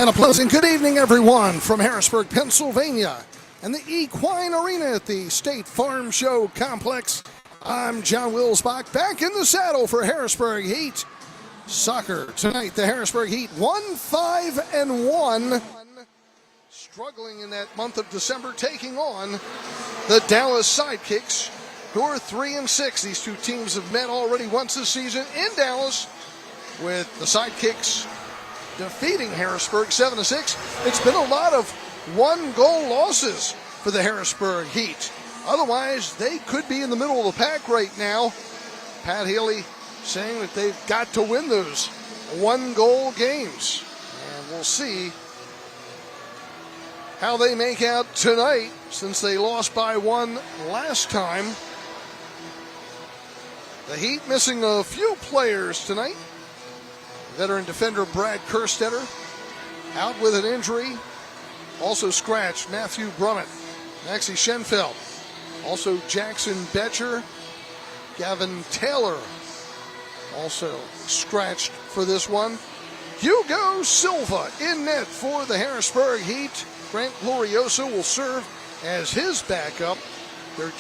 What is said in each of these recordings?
And a pleasant good evening, everyone, from Harrisburg, Pennsylvania, and the Equine Arena at the State Farm Show Complex. I'm John Wilsbach, back in the saddle for Harrisburg Heat Soccer. Tonight, the Harrisburg Heat 1-5-1, struggling in that month of December, taking on the Dallas Sidekicks, who are 3-6. These two teams have met already once this season in Dallas, with the Sidekicks defeating Harrisburg 7-6. It's been a lot of one-goal losses for the Harrisburg Heat. Otherwise, they could be in the middle of the pack right now. Pat Healy saying that they've got to win those one-goal games. And we'll see how they make out tonight, since they lost by one last time. The Heat missing a few players tonight. Veteran defender Brad Kerstetter out with an injury. Also scratched Matthew Brummett, Maxie Schenfeld, also Jackson Betcher, Gavin Taylor also scratched for this one. Hugo Silva in net for the Harrisburg Heat. Grant Glorioso will serve as his backup. They're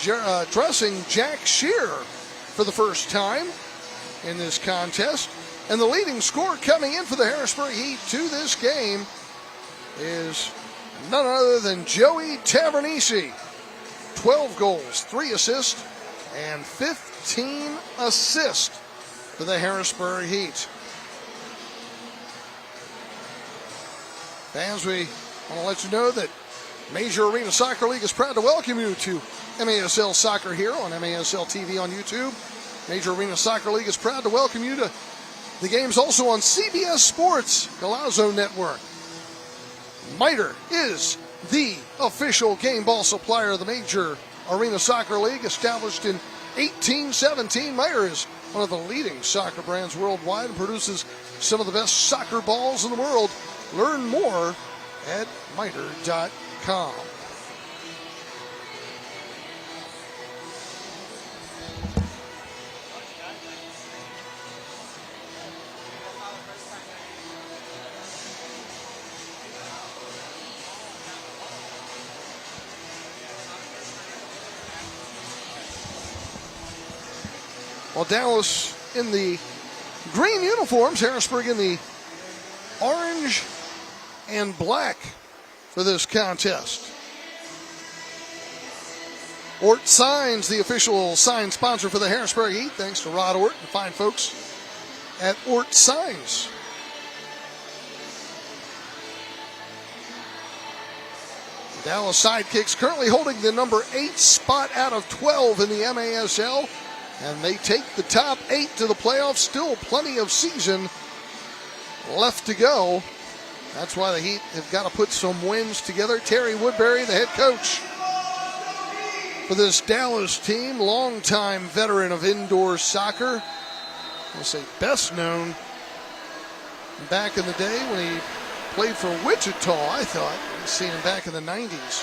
dressing Jack Shear for the first time in this contest. And the leading scorer coming in for the Harrisburg Heat to this game is none other than Joey Tavernisi. 12 goals, 3 assists, and 15 assists for the Harrisburg Heat. Fans, we want to let you know that Major Arena Soccer League is proud to welcome you to MASL Soccer here on MASL TV on YouTube. Major Arena Soccer League is proud to welcome you to the game's also on CBS Sports, Galazzo Network. Miter is the official game ball supplier of the Major Arena Soccer League, established in 1817. Miter is one of the leading soccer brands worldwide and produces some of the best soccer balls in the world. Learn more at miter.com. Well, Dallas in the green uniforms, Harrisburg in the orange and black for this contest. Ort Signs, the official sign sponsor for the Harrisburg Heat. Thanks to Rod Ort and fine folks at Ort Signs. Dallas Sidekicks currently holding the number 8 spot out of 12 in the MASL. And they take the top 8 to the playoffs. Still plenty of season left to go. That's why the Heat have got to put some wins together. Terry Woodbury, the head coach for this Dallas team, longtime veteran of indoor soccer. I'll say best known back in the day when he played for Wichita, I thought. I've seen him back in the 90s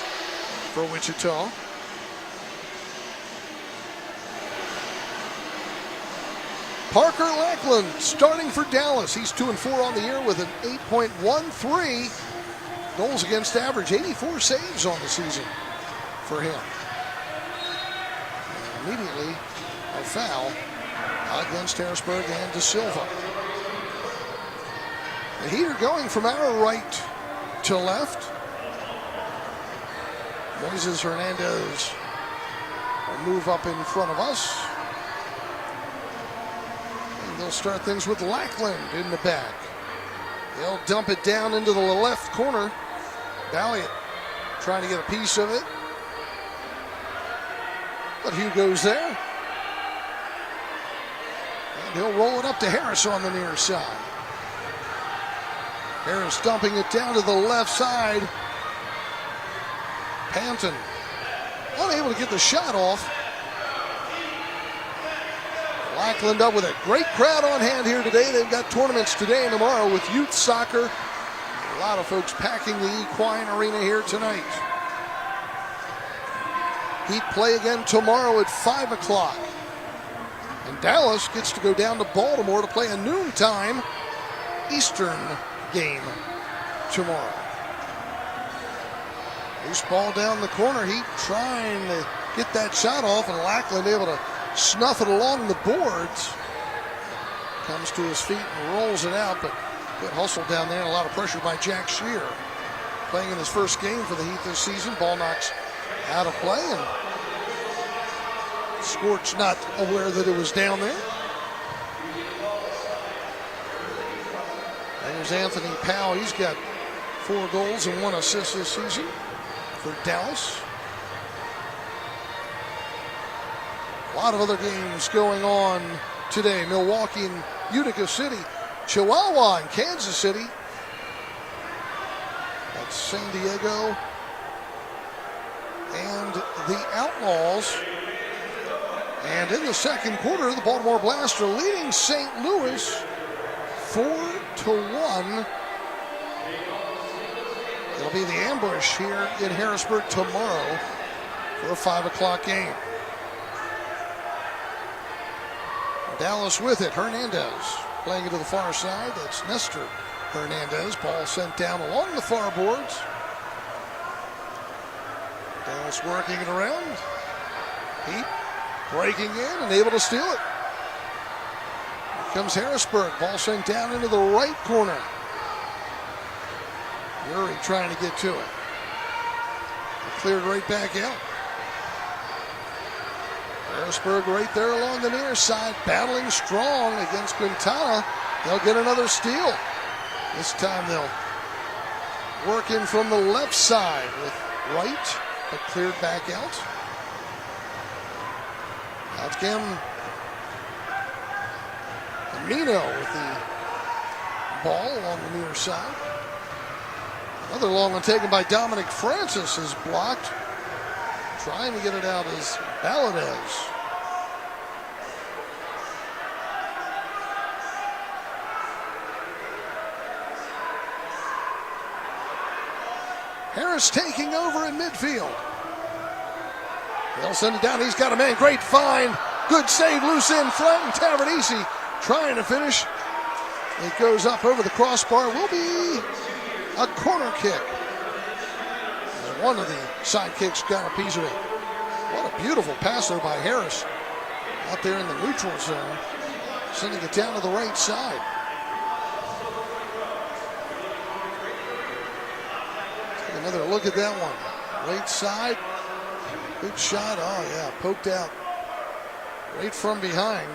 for Wichita. Parker Lackland starting for Dallas. He's 2-4 on the year with an 8.13 goals against average, 84 saves on the season for him. And immediately a foul against Harrisburg and De Silva. The Heat are going from our right to left. Moises Hernandez will move up in front of us. They'll start things with Lackland in the back. They'll dump it down into the left corner. Balliot trying to get a piece of it. But Hugo's there. And he'll roll it up to Harris on the near side. Harris dumping it down to the left side. Panton unable to get the shot off. Lackland up with a great crowd on hand here today. They've got tournaments today and tomorrow with youth soccer. A lot of folks packing the Equine Arena here tonight. Heat play again tomorrow at 5 o'clock. And Dallas gets to go down to Baltimore to play a noontime Eastern game. tomorrow. Loose ball down the corner. Heat trying to get that shot off, and Lackland able to snuff it along the boards. Comes to his feet and rolls it out, but good hustle down there and a lot of pressure by Jack Shear. Playing in his first game for the Heat this season. Ball knocks out of play, and Scorch not aware that it was down there. There's Anthony Powell. He's got 4 goals and 1 assist this season for Dallas. A lot of other games going on today. Milwaukee and Utica City. Chihuahua and Kansas City. That's San Diego and the Outlaws. And in the second quarter, the Baltimore Blast are leading St. Louis 4-1. It'll be the ambush here in Harrisburg tomorrow for a 5 o'clock game. Dallas with it. Hernandez playing it to the far side. That's Nestor Hernandez. Ball sent down along the far boards. Dallas working it around. Heat breaking in and able to steal it. Here comes Harrisburg. Ball sent down into the right corner. Murray trying to get to it. Cleared right back out. Harrisburg right there along the near side, battling strong against Quintana. They'll get another steal. This time they'll work in from the left side with Wright, but cleared back out. Out came Camino with the ball along the near side. Another long one taken by Dominic Francis is blocked. Trying to get it out is Valadez. Harris taking over in midfield. They'll send it down. He's got a man. Great find. Good save. Loose in front. And Tavernese trying to finish. It goes up over the crossbar. Will be a corner kick. One of the sidekicks got a piece of it. What a beautiful pass there by Harris. Out there in the neutral zone. Sending it down to the right side. Take another look at that one. Right side. Good shot. Oh, yeah. Poked out. Right from behind.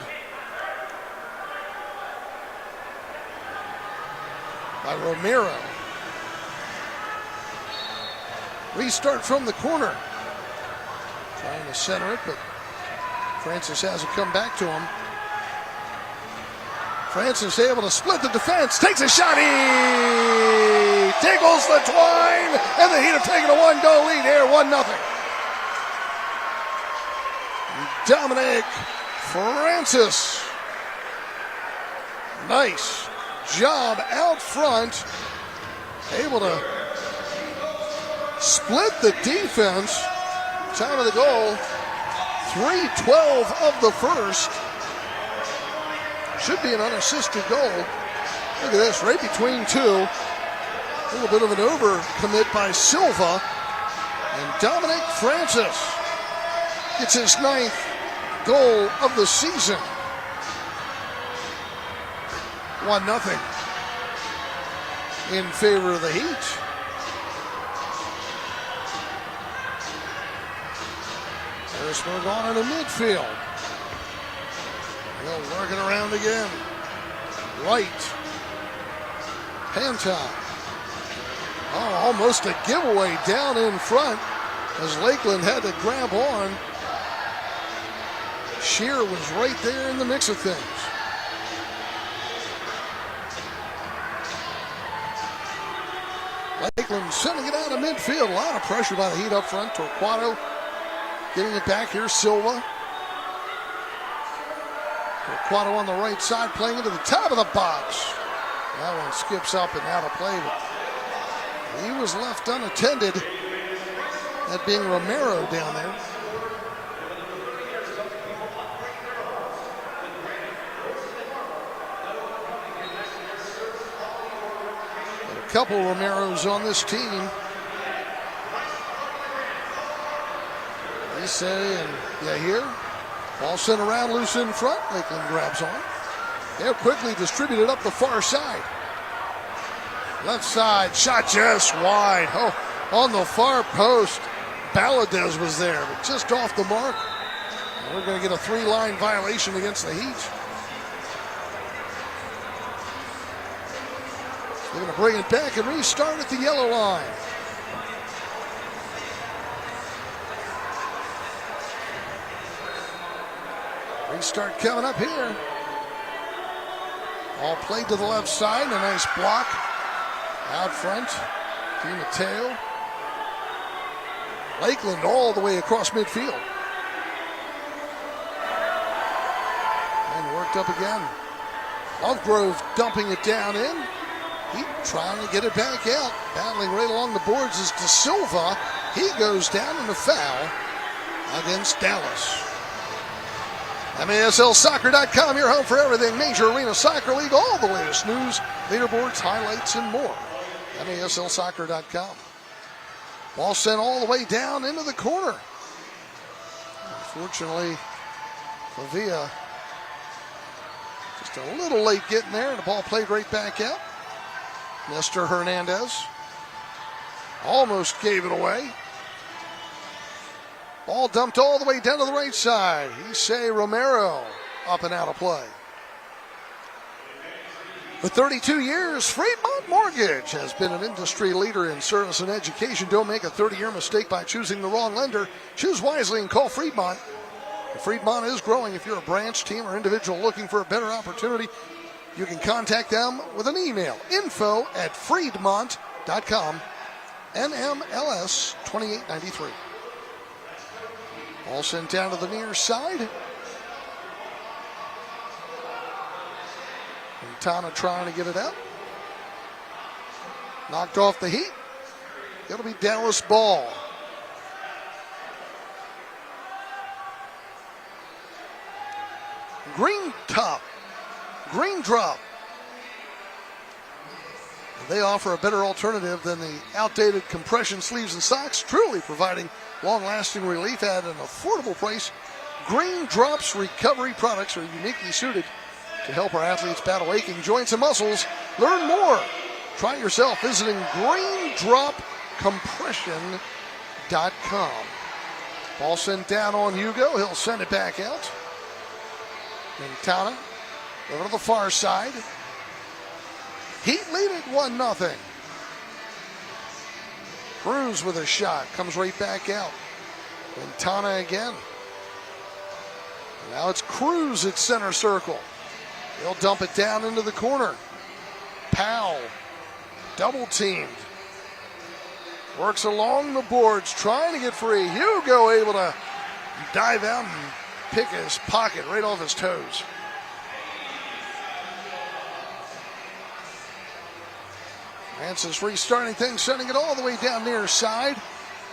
By Romero. Restart from the corner. Trying to center it, but Francis has it come back to him. Francis able to split the defense. Takes a shot. He tickles the twine. And the Heat have taken a 1-goal lead here. 1-0. Dominic Francis. Nice job out front. Able to split the defense. Time of the goal, 3:12 of the first. Should be an unassisted goal. Look at this, right between two. A little bit of an overcommit by Silva. And Dominic Francis gets his 9th goal of the season. 1-0 in favor of the Heat. Harrisburg on into midfield. They'll work it around again. Right. Panta. Oh, almost a giveaway down in front as Lakeland had to grab on. Shear was right there in the mix of things. Lakeland sending it out of midfield. A lot of pressure by the Heat up front. Torquato getting it back here. Silva. Torquato on the right side, playing into the top of the box. That one skips up and out of play, but he was left unattended. That being Romero down there. couple Romeros on this team. Say and Yahir. Ball sent around, loose in front. Lakeland grabs on. They'll quickly distribute it up the far side. Left side, shot just wide. Oh, on the far post. Valadez was there, but just off the mark. And we're going to get a 3-line violation against the Heat. They're going to bring it back and restart at the yellow line. Restart coming up here. All played to the left side. A nice block out front. Di Matteo. Lakeland all the way across midfield. And worked up again. Lovegrove dumping it down in. He trying to get it back out. Battling right along the boards is De Silva. He goes down in a foul against Dallas. MASLsoccer.com, your home for everything Major Arena Soccer League. All the latest news, leaderboards, highlights, and more. MASLsoccer.com. Ball sent all the way down into the corner. Unfortunately, Pavia just a little late getting there, and the ball played right back out. Nestor Hernandez almost gave it away. Ball dumped all the way down to the right side. Issei Romero up and out of play. For 32 years, Fremont Mortgage has been an industry leader in service and education. Don't make a 30-year mistake by choosing the wrong lender. Choose wisely and call Fremont. Fremont is growing. If you're a branch, team, or individual looking for a better opportunity, you can contact them with an email. info@freedmont.com. NMLS 2893. Ball sent down to the near side. Quintana trying to get it out. Knocked off the Heat. It'll be Dallas ball. Green top. Green drop. They offer a better alternative than the outdated compression sleeves and socks, truly providing long-lasting relief at an affordable price. Green Drop's recovery products are uniquely suited to help our athletes battle aching joints and muscles. Learn more. Try it yourself visiting greendropcompression.com. Ball sent down on Hugo. He'll send it back out. Quintana over to the far side. Heat lead it 1-0. Cruz with a shot. Comes right back out. Quintana again. Now it's Cruz at center circle. He'll dump it down into the corner. Powell. Double teamed. Works along the boards. Trying to get free. Hugo able to dive out and pick his pocket right off his toes. Francis restarting things, sending it all the way down near side.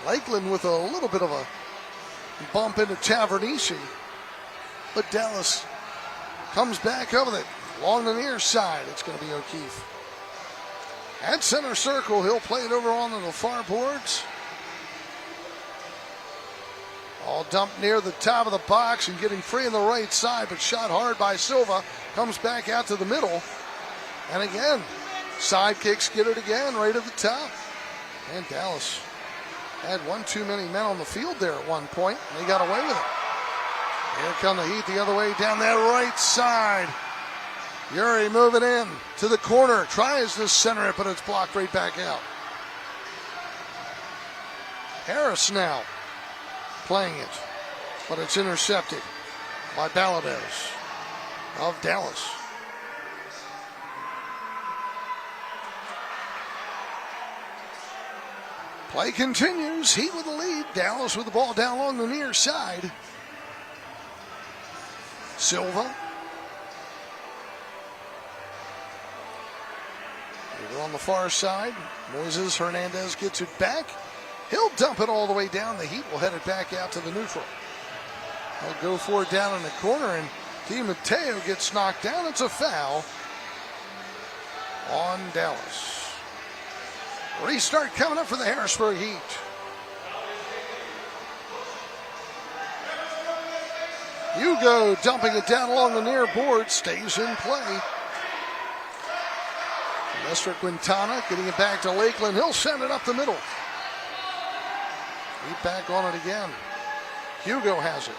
Lakeland with a little bit of a bump into Tavernisi. But Dallas comes back up with it along the near side. It's going to be O'Keefe. At center circle, he'll play it over on the far boards. All dumped near the top of the box and getting free on the right side, but shot hard by Silva. Comes back out to the middle. And again, Sidekicks get it again right at the top. And Dallas had one too many men on the field there at one point, and they got away with it. Here come the Heat the other way down that right side. Yuri moving in to the corner. Tries to center it, but it's blocked right back out. Harris now playing it, but it's intercepted by Valadez of Dallas. Play continues. Heat with the lead. Dallas with the ball down along the near side. Silva. Over on the far side. Moises Hernandez gets it back. He'll dump it all the way down. The Heat will head it back out to the neutral. They'll go for it down in the corner, and Di Matteo gets knocked down. It's a foul on Dallas. Restart coming up for the Harrisburg Heat. Hugo dumping it down along the near board, stays in play. Lester Quintana getting it back to Lakeland. He'll send it up the middle. Heat back on it again. Hugo has it.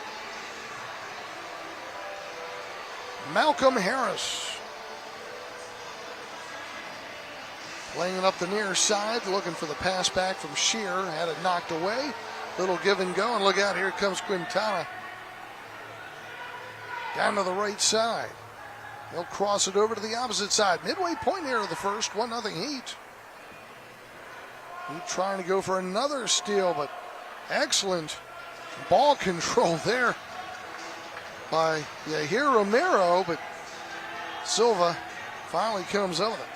Malcolm Harris playing it up the near side, looking for the pass back from Shear. Had it knocked away. Little give and go, and look out, here comes Quintana. Down to the right side. He'll cross it over to the opposite side. Midway point here of the first, 1-0 Heat. Heat trying to go for another steal, but excellent ball control there by Yahir Romero, but Silva finally comes up with it.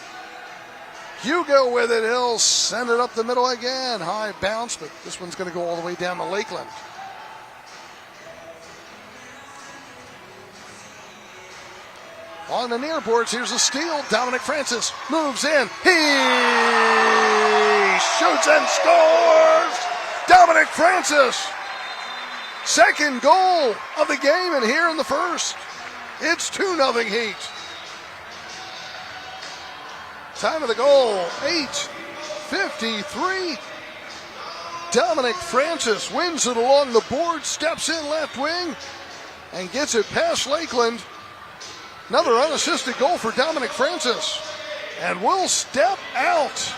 Hugo with it, he'll send it up the middle again. High bounce, but this one's going to go all the way down to Lakeland. On the near boards, here's a steal. Dominic Francis moves in. He shoots and scores! Dominic Francis! Second goal of the game, and here in the first. It's 2-0 Heat. Time of the goal, 8:53. Dominic Francis wins it along the board, steps in left wing, and gets it past Lakeland. Another unassisted goal for Dominic Francis. And we'll step out.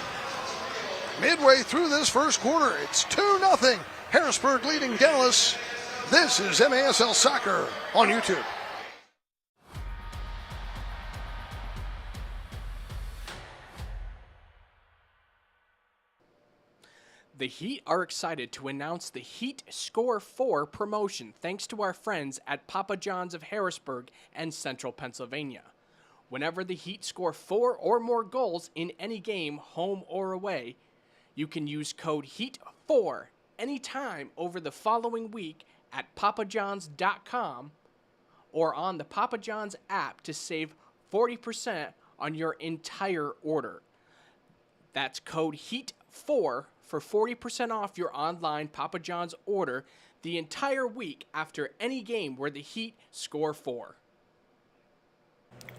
Midway through this first quarter, it's 2-0. Harrisburg leading Dallas. This is MASL Soccer on YouTube. The Heat are excited to announce the Heat Score 4 promotion thanks to our friends at Papa John's of Harrisburg and Central Pennsylvania. Whenever the Heat score 4 or more goals in any game, home or away, you can use code HEAT4 anytime over the following week at papajohns.com or on the Papa John's app to save 40% on your entire order. That's code HEAT4 for 40% off your online Papa John's order the entire week after any game where the Heat score 4.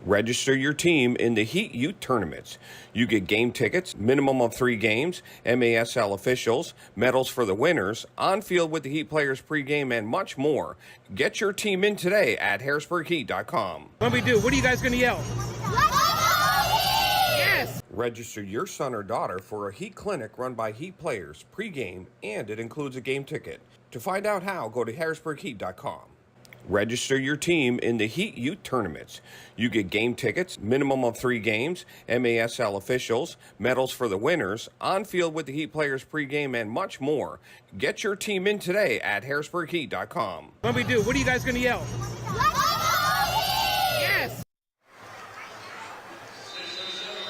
Register your team in the Heat Youth Tournaments. You get game tickets, minimum of 3 games, MASL officials, medals for the winners, on-field with the Heat players pregame, and much more. Get your team in today at harrisburgheat.com. What we do? What are you guys going to yell? Yes! Register your son or daughter for a Heat clinic run by Heat players pregame, and it includes a game ticket. To find out how, go to harrisburgheat.com. Register your team in the Heat Youth Tournaments. You get game tickets, minimum of 3 games, MASL officials, medals for the winners, on-field with the Heat players pregame, and much more. Get your team in today at harrisburgheat.com. What we do? What are you guys going to yell? Yes!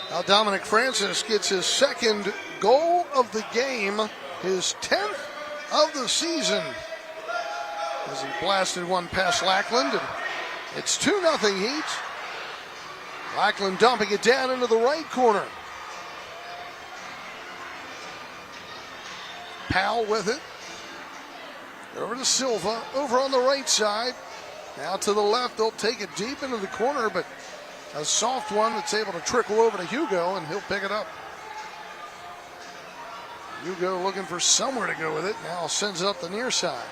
Now Dominic Francis gets his second goal of the game, his 10th of the season, as he blasted one past Lackland, and it's 2-0 Heat. Lackland dumping it down into the right corner. Powell with it. Over to Silva, over on the right side. Now to the left, they'll take it deep into the corner, but a soft one that's able to trickle over to Hugo, and he'll pick it up. Hugo looking for somewhere to go with it. Now sends it up the near side.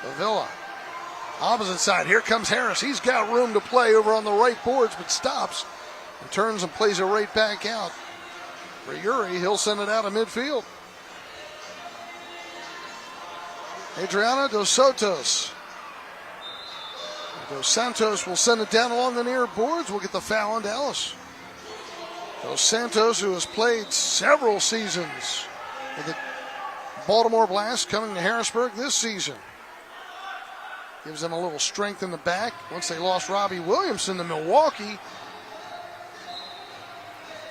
Avila, opposite side. Here comes Harris. He's got room to play over on the right boards, but stops and turns and plays it right back out. For Yuri, he'll send it out of midfield. Adriana Dos Santos. Dos Santos will send it down along the near boards. We'll get the foul on Dallas. Dos Santos, who has played several seasons with the Baltimore Blast, coming to Harrisburg this season. Gives them a little strength in the back. Once they lost Robbie Williamson to Milwaukee.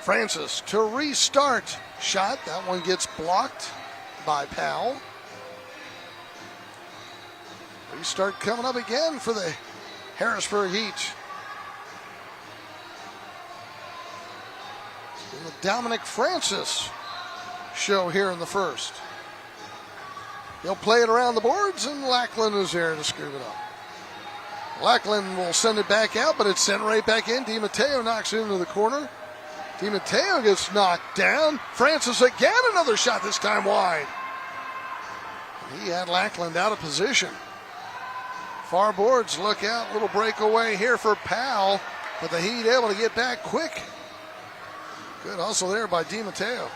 Francis to restart. Shot. That one gets blocked by Powell. Restart coming up again for the Harrisburg Heat. in the Dominic Francis show here in the first. He'll play it around the boards, and Lackland is there to scoop it up. Lackland will send it back out, but it's sent right back in. DiMatteo knocks it into the corner. DiMatteo gets knocked down. Francis again, another shot, this time wide. He had Lackland out of position. Far boards, look out, little breakaway here for Powell, but the Heat able to get back quick. Good hustle there by DiMatteo.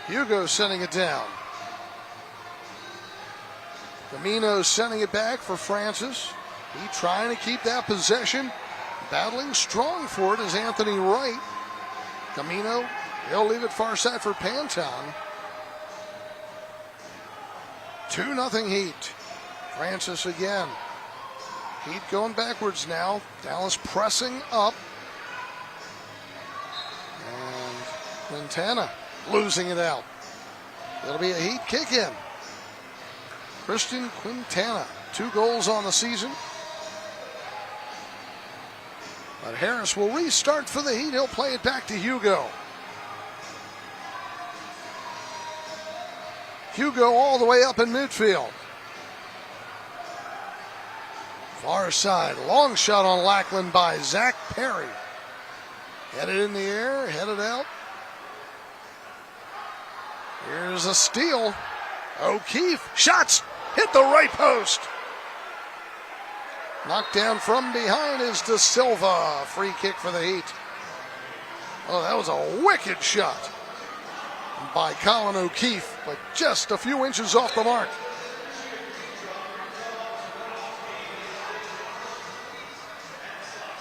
Hugo sending it down. Camino sending it back for Francis. He trying to keep that possession. Battling strong for it is Anthony Wright. Camino, he'll leave it far side for Panton. 2-0 Heat. Francis again. Heat going backwards now. Dallas pressing up. And Quintana losing it out. It'll be a Heat kick in. Christian Quintana, 2 goals on the season. But Harris will restart for the Heat. He'll play it back to Hugo. Hugo all the way up in midfield. Far side, long shot on Lackland by Zach Perry. Headed in the air, headed out. Here's a steal. O'Keefe, shots, hit the right post. Knocked down from behind is De Silva. Free kick for the Heat. Oh, that was a wicked shot by Colin O'Keefe, but just a few inches off the mark.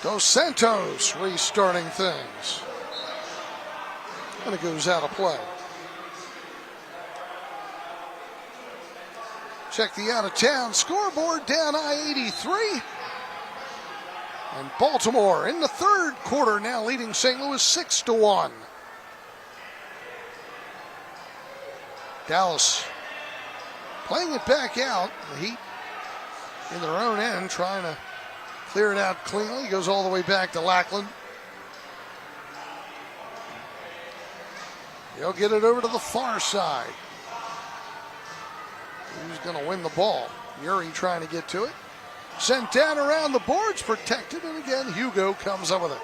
Dos Santos restarting things. And it goes out of play. Check the out-of-town scoreboard down I-83. And Baltimore in the third quarter now leading St. Louis 6-1. Dallas playing it back out. The Heat in their own end trying to clear it out cleanly. Goes all the way back to Lackland. He'll get it over to the far side. Who's going to win the ball? Yuri trying to get to it. Sent down around the boards, protected, and again, Hugo comes up with it.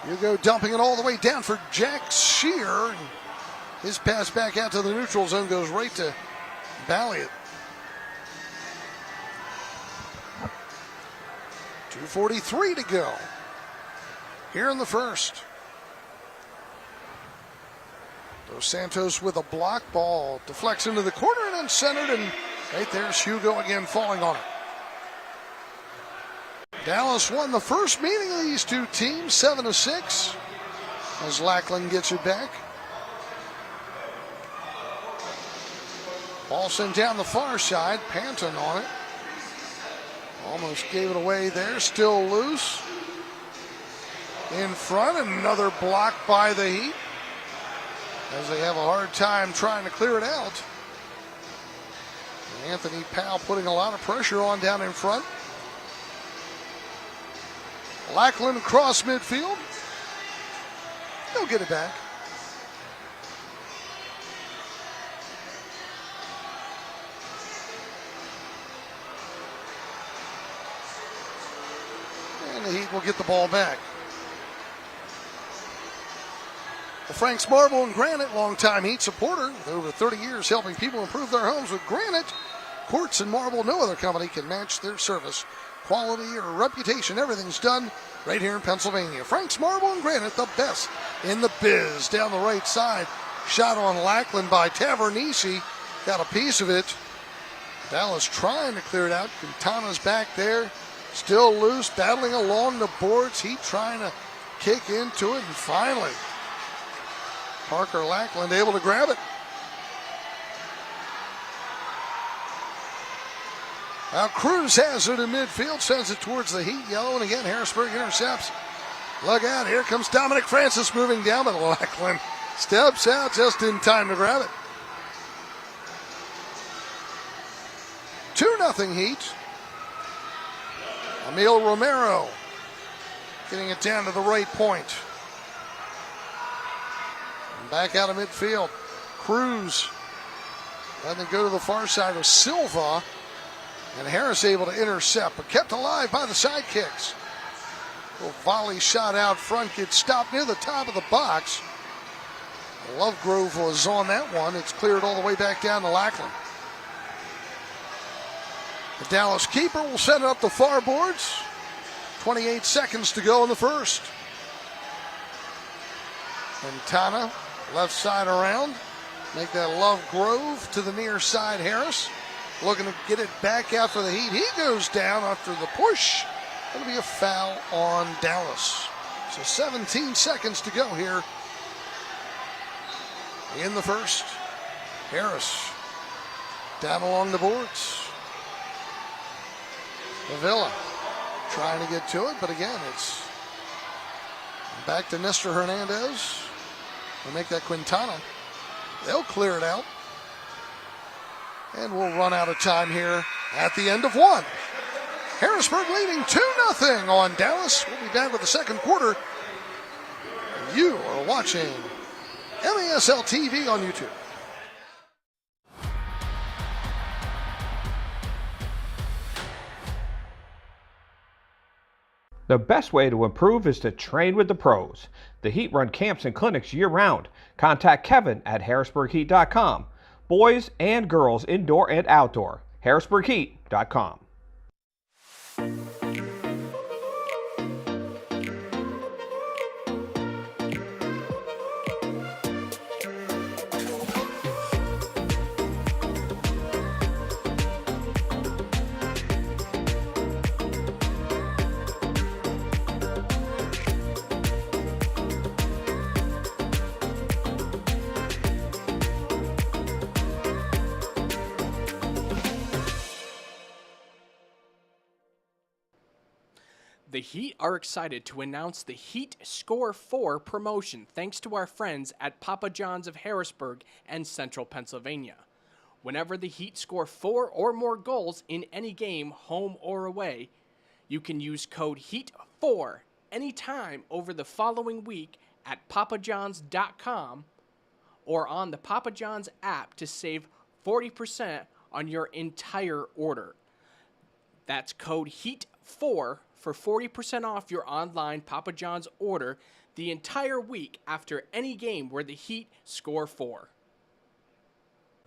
Hugo dumping it all the way down for Jack Shear. His pass back out to the neutral zone goes right to Balliot. 2:43 to go here in the first. Dos Santos with a block, ball deflects into the corner and then centered, and right there's Hugo again falling on it. Dallas won the first meeting of these two teams 7-6 as Lackland gets it back. Ball sent down the far side, Panton on it. Almost gave it away there, still loose. In front, another block by the Heat as they have a hard time trying to clear it out. And Anthony Powell putting a lot of pressure on down in front. Lackland across midfield. He'll get it back. And the Heat will get the ball back. The Franks Marble and Granite, longtime Heat supporter with over 30 years helping people improve their homes with granite, quartz, and marble. No other company can match their service, quality, or reputation. Everything's done right here in Pennsylvania. Franks Marble and Granite, the best in the biz. Down the right side, shot on Lackland by Tavernisi. Got a piece of it. Dallas trying to clear it out. Quintana's back there, still loose, battling along the boards. Heat trying to kick into it, and finally Parker Lackland able to grab it. Now Cruz has it in midfield, sends it towards the Heat. Yellow, and again Harrisburg intercepts. Look out, here comes Dominic Francis moving down, but Lackland steps out just in time to grab it. 2-0 Heat. Emil Romero getting it down to the right point. And back out of midfield. Cruz letting it go to the far side of Silva. And Harris able to intercept, but kept alive by the Sidekicks. Little volley shot out front, gets stopped near the top of the box. Lovegrove was on that one. It's cleared all the way back down to Lackland. The Dallas keeper will set it up the far boards. 28 seconds to go in the first. And Tana, left side around. Make that Lovegrove to the near side, Harris. Looking to get it back out for the Heat. He goes down after the push. Going to be a foul on Dallas. So 17 seconds to go here in the first. Harris down along the boards. Avila trying to get to it, but again, it's back to Nestor Hernandez. We'll make that Quintana. They'll clear it out. And we'll run out of time here at the end of one. Harrisburg leading 2-0 on Dallas. We'll be back with the second quarter. You are watching MASL TV on YouTube. The best way to improve is to train with the pros. The Heat run camps and clinics year-round. Contact Kevin at harrisburgheat.com. Boys and girls indoor and outdoor. harrisburgheat.com. The Heat are excited to announce the Heat Score 4 promotion thanks to our friends at Papa John's of Harrisburg and Central Pennsylvania. Whenever the Heat score 4 or more goals in any game, home or away, you can use code HEAT4 anytime over the following week at papajohns.com or on the Papa John's app to save 40% on your entire order. That's code HEAT4 for 40% off your online Papa John's order the entire week after any game where the Heat score 4.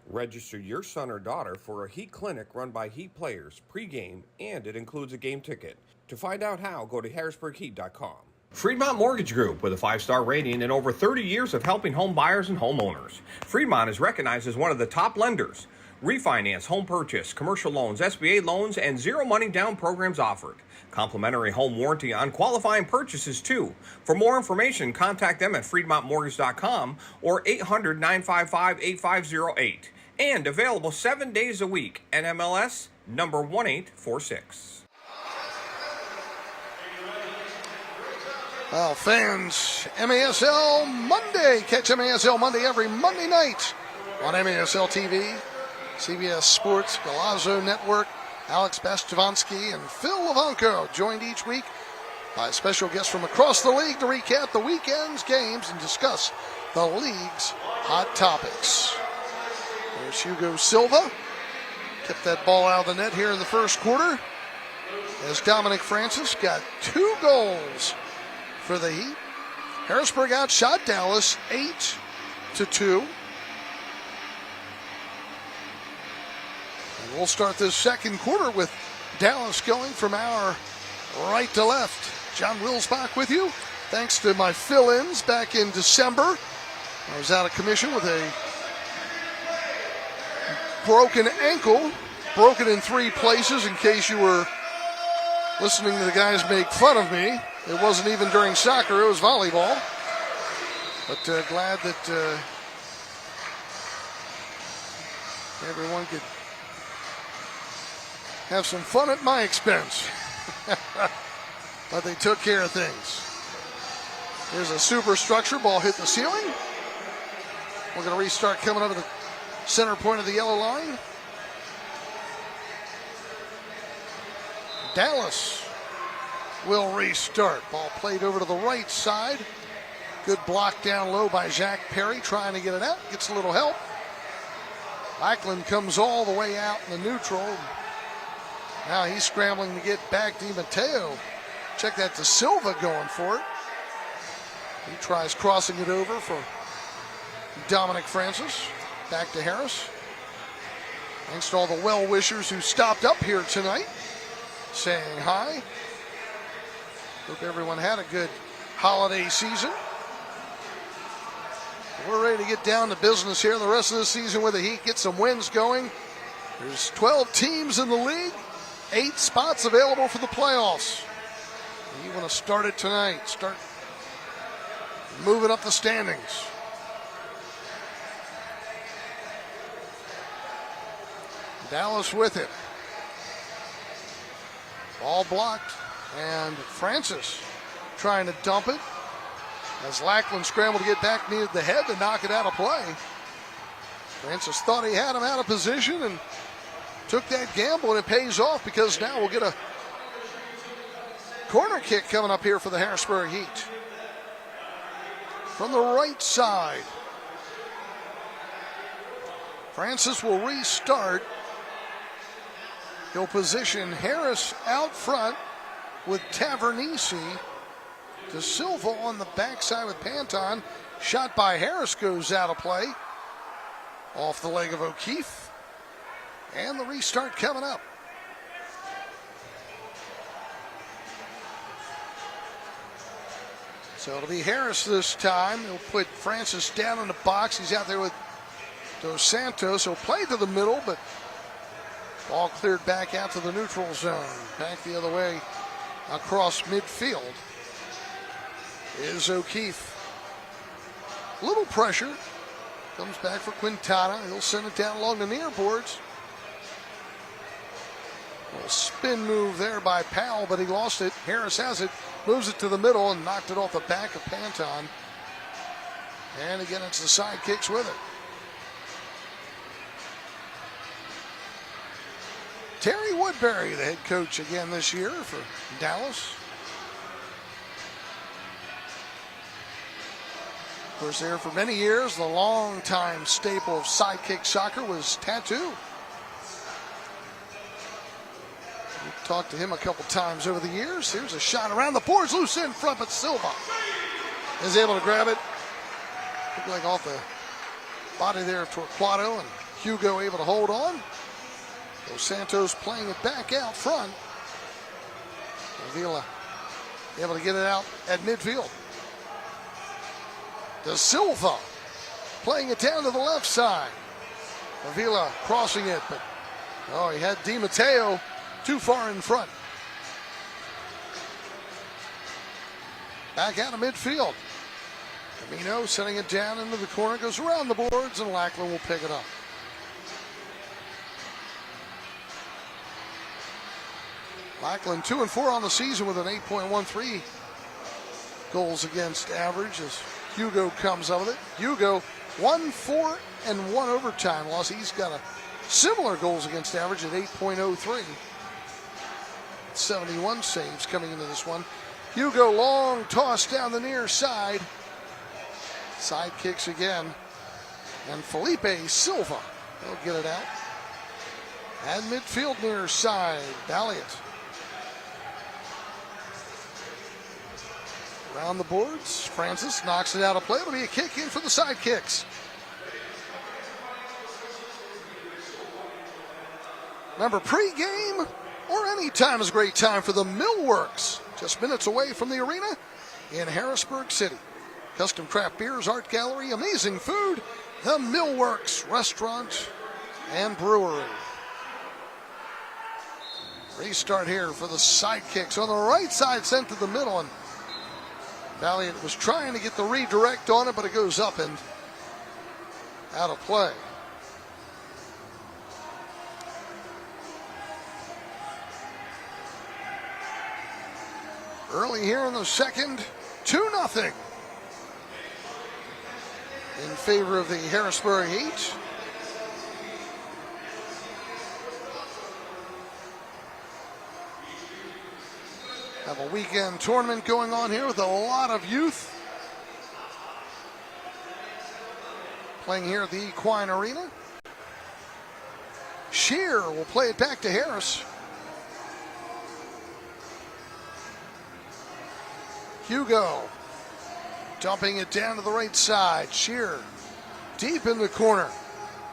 Register your son or daughter for a Heat clinic run by Heat players pregame, and it includes a game ticket. To find out how, go to harrisburgheat.com. Fremont Mortgage Group, with a 5-star rating and over 30 years of helping home buyers and homeowners. Fremont is recognized as one of the top lenders. Refinance, home purchase, commercial loans, SBA loans, and zero money down programs offered. Complimentary home warranty on qualifying purchases, too. For more information, contact them at fremontmortgage.com or 800-955-8508. And available 7 days a week. NMLS number 1846. Well, fans, MASL Monday. Catch MASL Monday every Monday night on MASL TV, CBS Sports, Galazzo Network. Alex Bastivansky and Phil Levanko joined each week by special guests from across the league to recap the weekend's games and discuss the league's hot topics. There's Hugo Silva. Kept that ball out of the net here in the first quarter as Dominic Francis got 2 goals for the Heat. Harrisburg outshot Dallas 8-2. And we'll start this second quarter with Dallas going from our right to left. John Wilsbach with you. Thanks to my fill-ins back in December. I was out of commission with a broken ankle, broken in 3 places in case you were listening to the guys make fun of me. It wasn't even during soccer, it was volleyball. But glad that everyone could have some fun at my expense. But they took care of things. Here's a superstructure. Ball hit the ceiling. We're going to restart coming up at the center point of the yellow line. Dallas will restart. Ball played over to the right side. Good block down low by Zach Perry, trying to get it out. Gets a little help. Lackland comes all the way out in the neutral. Now he's scrambling to get back. DiMatteo. Check that to Silva going for it. He tries crossing it over for Dominic Francis. Back to Harris. Thanks to all the well-wishers who stopped up here tonight, saying hi. Hope everyone had a good holiday season. We're ready to get down to business here the rest of the season with the Heat. Get some wins going. There's 12 teams in the league. 8 spots available for the playoffs. You want to start it tonight. Start moving up the standings. Dallas with it. Ball blocked. And Francis trying to dump it. As Lackland scrambled to get back, needed the head to knock it out of play. Francis thought he had him out of position and took that gamble, and it pays off because now we'll get a corner kick coming up here for the Harrisburg Heat. From the right side. Francis will restart. He'll position Harris out front with Tavernisi. To Silva on the backside with Panton. Shot by Harris goes out of play. Off the leg of O'Keefe. And the restart coming up. So it'll be Harris this time. He'll put Francis down in the box. He's out there with Dos Santos. He'll play to the middle, but ball cleared back out to the neutral zone. Back the other way across midfield is O'Keefe. Little pressure. Comes back for Quintana. He'll send it down along the near boards. A little spin move there by Powell, but he lost it. Harris has it, moves it to the middle, and knocked it off the back of Panton. And again, it's the Sidekicks with it. Terry Woodbury, the head coach again this year for Dallas. Of course, there for many years, the longtime staple of Sidekick soccer was tattoo. We've talked to him a couple times over the years. Here's a shot around the boards, loose in front, but Silva is able to grab it. Looked like off the body there of Torquato, and Hugo able to hold on. Dos Santos playing it back out front. Avila able to get it out at midfield. De Silva playing it down to the left side. Avila crossing it, but he had DiMatteo too far in front. Back out of midfield. Camino setting it down into the corner, goes around the boards, and Lackland will pick it up. Lackland 2-4 on the season with an 8.13 goals against average as Hugo comes up with it. Hugo 1-4 and 1 overtime loss. He's got a similar goals against average at 8.03. 71 saves coming into this one. Hugo long toss down the near side. Side kicks again. And Felipe Silva will get it out. And midfield near side, Balliot. Around the boards, Francis knocks it out of play. It'll be a kick in for the Sidekicks. Remember, pre-game or any time is a great time for the Millworks. Just minutes away from the arena in Harrisburg City. Custom craft beers, art gallery, amazing food. The Millworks Restaurant and Brewery. Restart here for the Sidekicks. On the right side, sent to the middle, and Valiant was trying to get the redirect on it, but it goes up and out of play. Early here in the second, 2-0 in favor of the Harrisburg Heat. Have a weekend tournament going on here with a lot of youth playing here at the Equine Arena. Shear will play it back to Harris. Hugo dumping it down to the right side. Shear deep in the corner.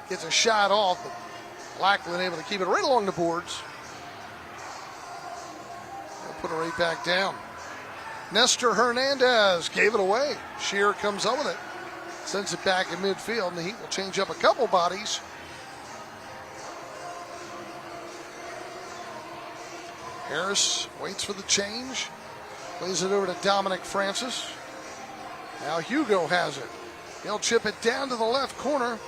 Gets a shot off, but Lackland able to keep it right along the boards. They'll put it right back down. Nestor Hernandez gave it away. Shear comes up with it. Sends it back in midfield, and the Heat will change up a couple bodies. Harris waits for the change. Plays it over to Dominic Francis. Now Hugo has it. He'll chip it down to the left corner.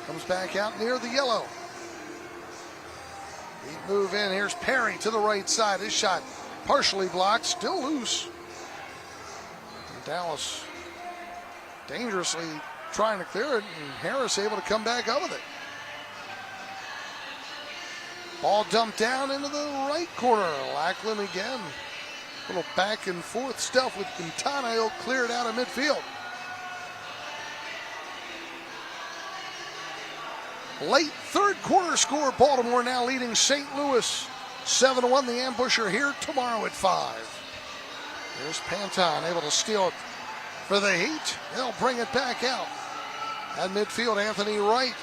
Comes back out near the yellow. Heat move in. Here's Perry to the right side. His shot partially blocked, still loose. And Dallas dangerously trying to clear it, and Harris able to come back up with it. Ball dumped down into the right corner. Lackland again. Little back and forth stuff with Quintana. He'll clear it out of midfield. Late third quarter score. Baltimore now leading St. Louis 7-1. The ambusher here tomorrow at 5. There's Panton able to steal it for the Heat. They'll bring it back out. At midfield, Anthony Wright.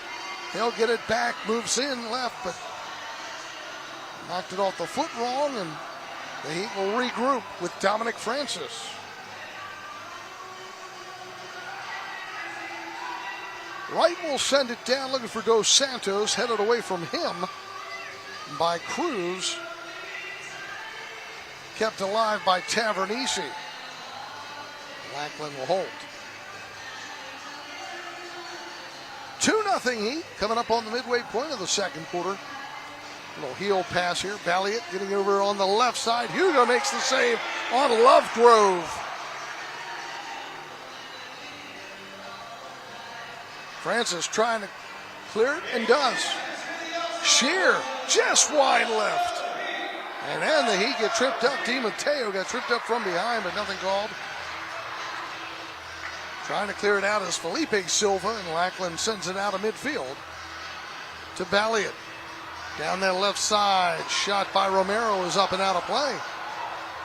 He'll get it back. Moves in left, but knocked it off the foot wrong, and the Heat will regroup with Dominic Francis. Wright will send it down, looking for Dos Santos, headed away from him by Cruz. Kept alive by Tavernisi. Lackland will hold. 2-0 Heat, coming up on the midway point of the second quarter. Little heel pass here. Balliet getting over on the left side. Hugo makes the save on Lovegrove. Francis trying to clear it and does. Shear just wide left. And then the Heat get tripped up. Di Matteo got tripped up from behind, but nothing called. Trying to clear it out is Felipe Silva, and Lackland sends it out of midfield to Balliet. Down that left side, shot by Romero is up and out of play.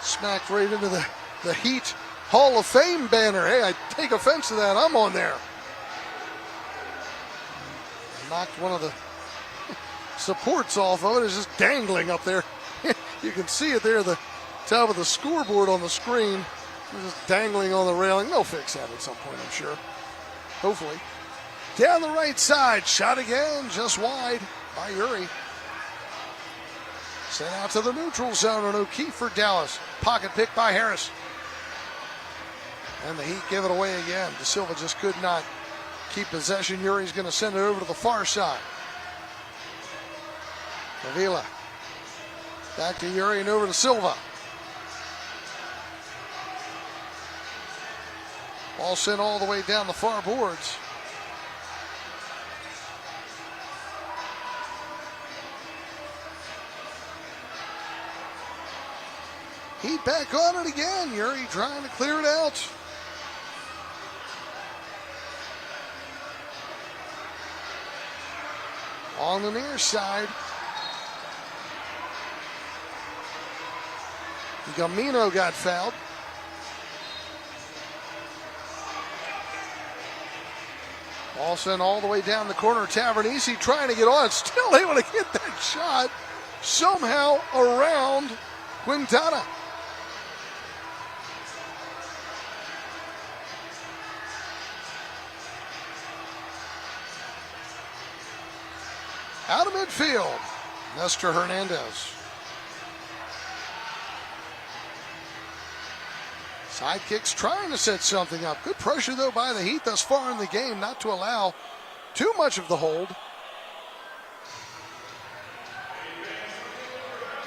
Smacked right into the Heat Hall of Fame banner. Hey, I take offense to that. I'm on there. Knocked one of the supports off of it. It's just dangling up there. You can see it there, the top of the scoreboard on the screen. It's just dangling on the railing. They'll fix that at some point, I'm sure. Hopefully. Down the right side, shot again, just wide by Uri. Sent out to the neutral zone on O'Keefe for Dallas. Pocket pick by Harris. And the Heat give it away again. De Silva just could not keep possession. Uri's going to send it over to the far side. Avila. Back to Uri and over to Silva. Ball sent all the way down the far boards. Heat back on it again. Uri trying to clear it out. On the near side. Gamino got fouled. Ball sent all the way down the corner. Tavernisi trying to get on. Still able to get that shot somehow around Quintana. Out of midfield, Nestor Hernandez. Sidekicks trying to set something up. Good pressure, though, by the Heat thus far in the game, not to allow too much of the hold.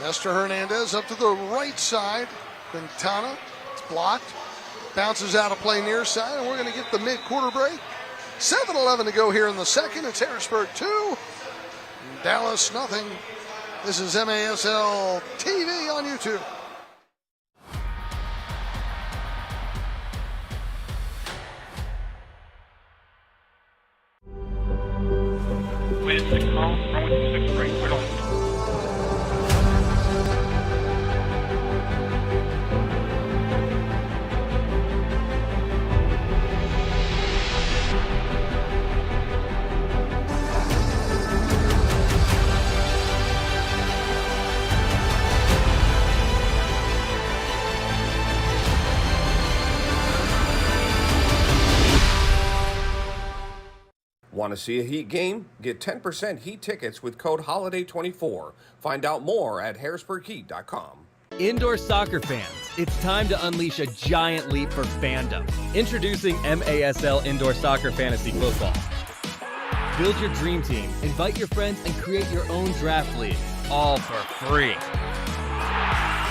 Nestor Hernandez up to the right side. Quintana, it's blocked. Bounces out of play near side, and we're going to get the mid-quarter break. 7:11 to go here in the second. It's Harrisburg 2, Dallas nothing. This is MASL TV on YouTube. Wind 6 miles, runway 26 right, cleared on. Want to see a Heat game? Get 10% Heat tickets with code HOLIDAY24. Find out more at harrisburgheat.com. Indoor soccer fans, it's time to unleash a giant leap for fandom. Introducing MASL Indoor Soccer Fantasy Football. Build your dream team, invite your friends, and create your own draft league, all for free.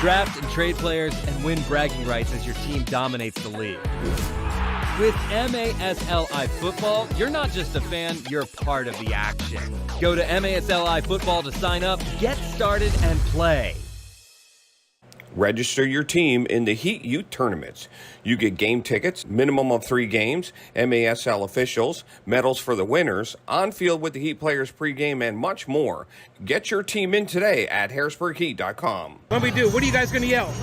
Draft and trade players and win bragging rights as your team dominates the league. With MASLI Football, you're not just a fan, you're part of the action. Go to MASLI Football to sign up, get started, and play. Register your team in the Heat Youth Tournaments. You get game tickets, minimum of 3 games, MASL officials, medals for the winners, on-field with the Heat players pregame, and much more. Get your team in today at harrisburgheat.com. What do we do? What are you guys going to yell?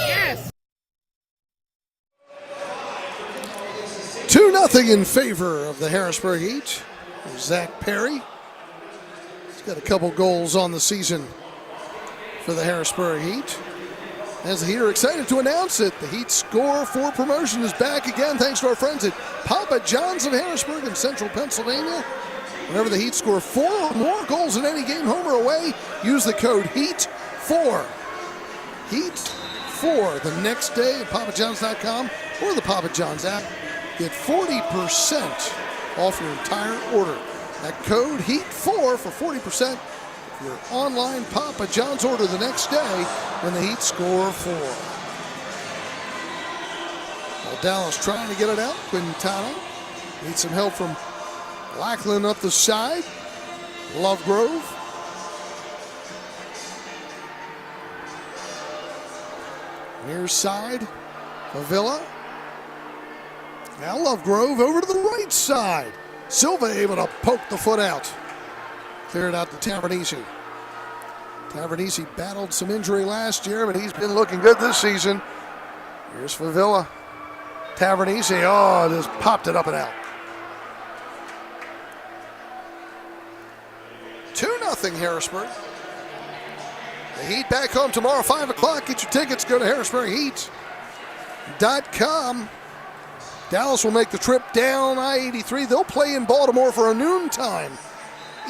Yes! 2-0 in favor of the Harrisburg Heat. Zach Perry. He's got a couple goals on the season for the Harrisburg Heat. As the Heat are excited to announce it, the Heat Score 4 promotion is back again thanks to our friends at Papa John's of Harrisburg in central Pennsylvania. Whenever the Heat score 4 or more goals in any game, home or away, use the code HEAT4. HEAT4 the next day at papajohns.com or the Papa John's app. Get 40% off your entire order. That code HEAT4 for 40% of your online Papa John's order the next day when the Heat score 4. Well, Dallas trying to get it out. Quintana needs some help from Lackland up the side. Lovegrove. Near side, Avila. Now Lovegrove over to the right side. Silva able to poke the foot out. Clear it out to Tavernisi. Tavernisi battled some injury last year, but he's been looking good this season. Here's Favilla. Tavernisi, just popped it up and out. 2-0 Harrisburg. The Heat back home tomorrow, 5 o'clock. Get your tickets. Go to harrisburgheat.com. Dallas will make the trip down I-83. They'll play in Baltimore for a noontime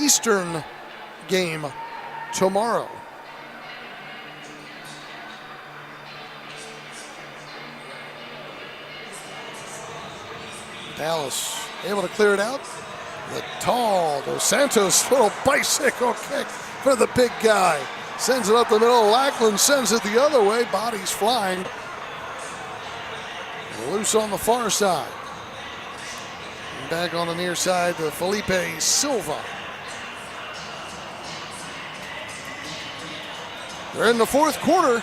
Eastern game tomorrow. Dallas able to clear it out. The tall Dos Santos little bicycle kick for the big guy. Sends it up the middle. Lackland sends it the other way. Bodies flying. Loose on the far side. And back on the near side to Felipe Silva. They're in the fourth quarter.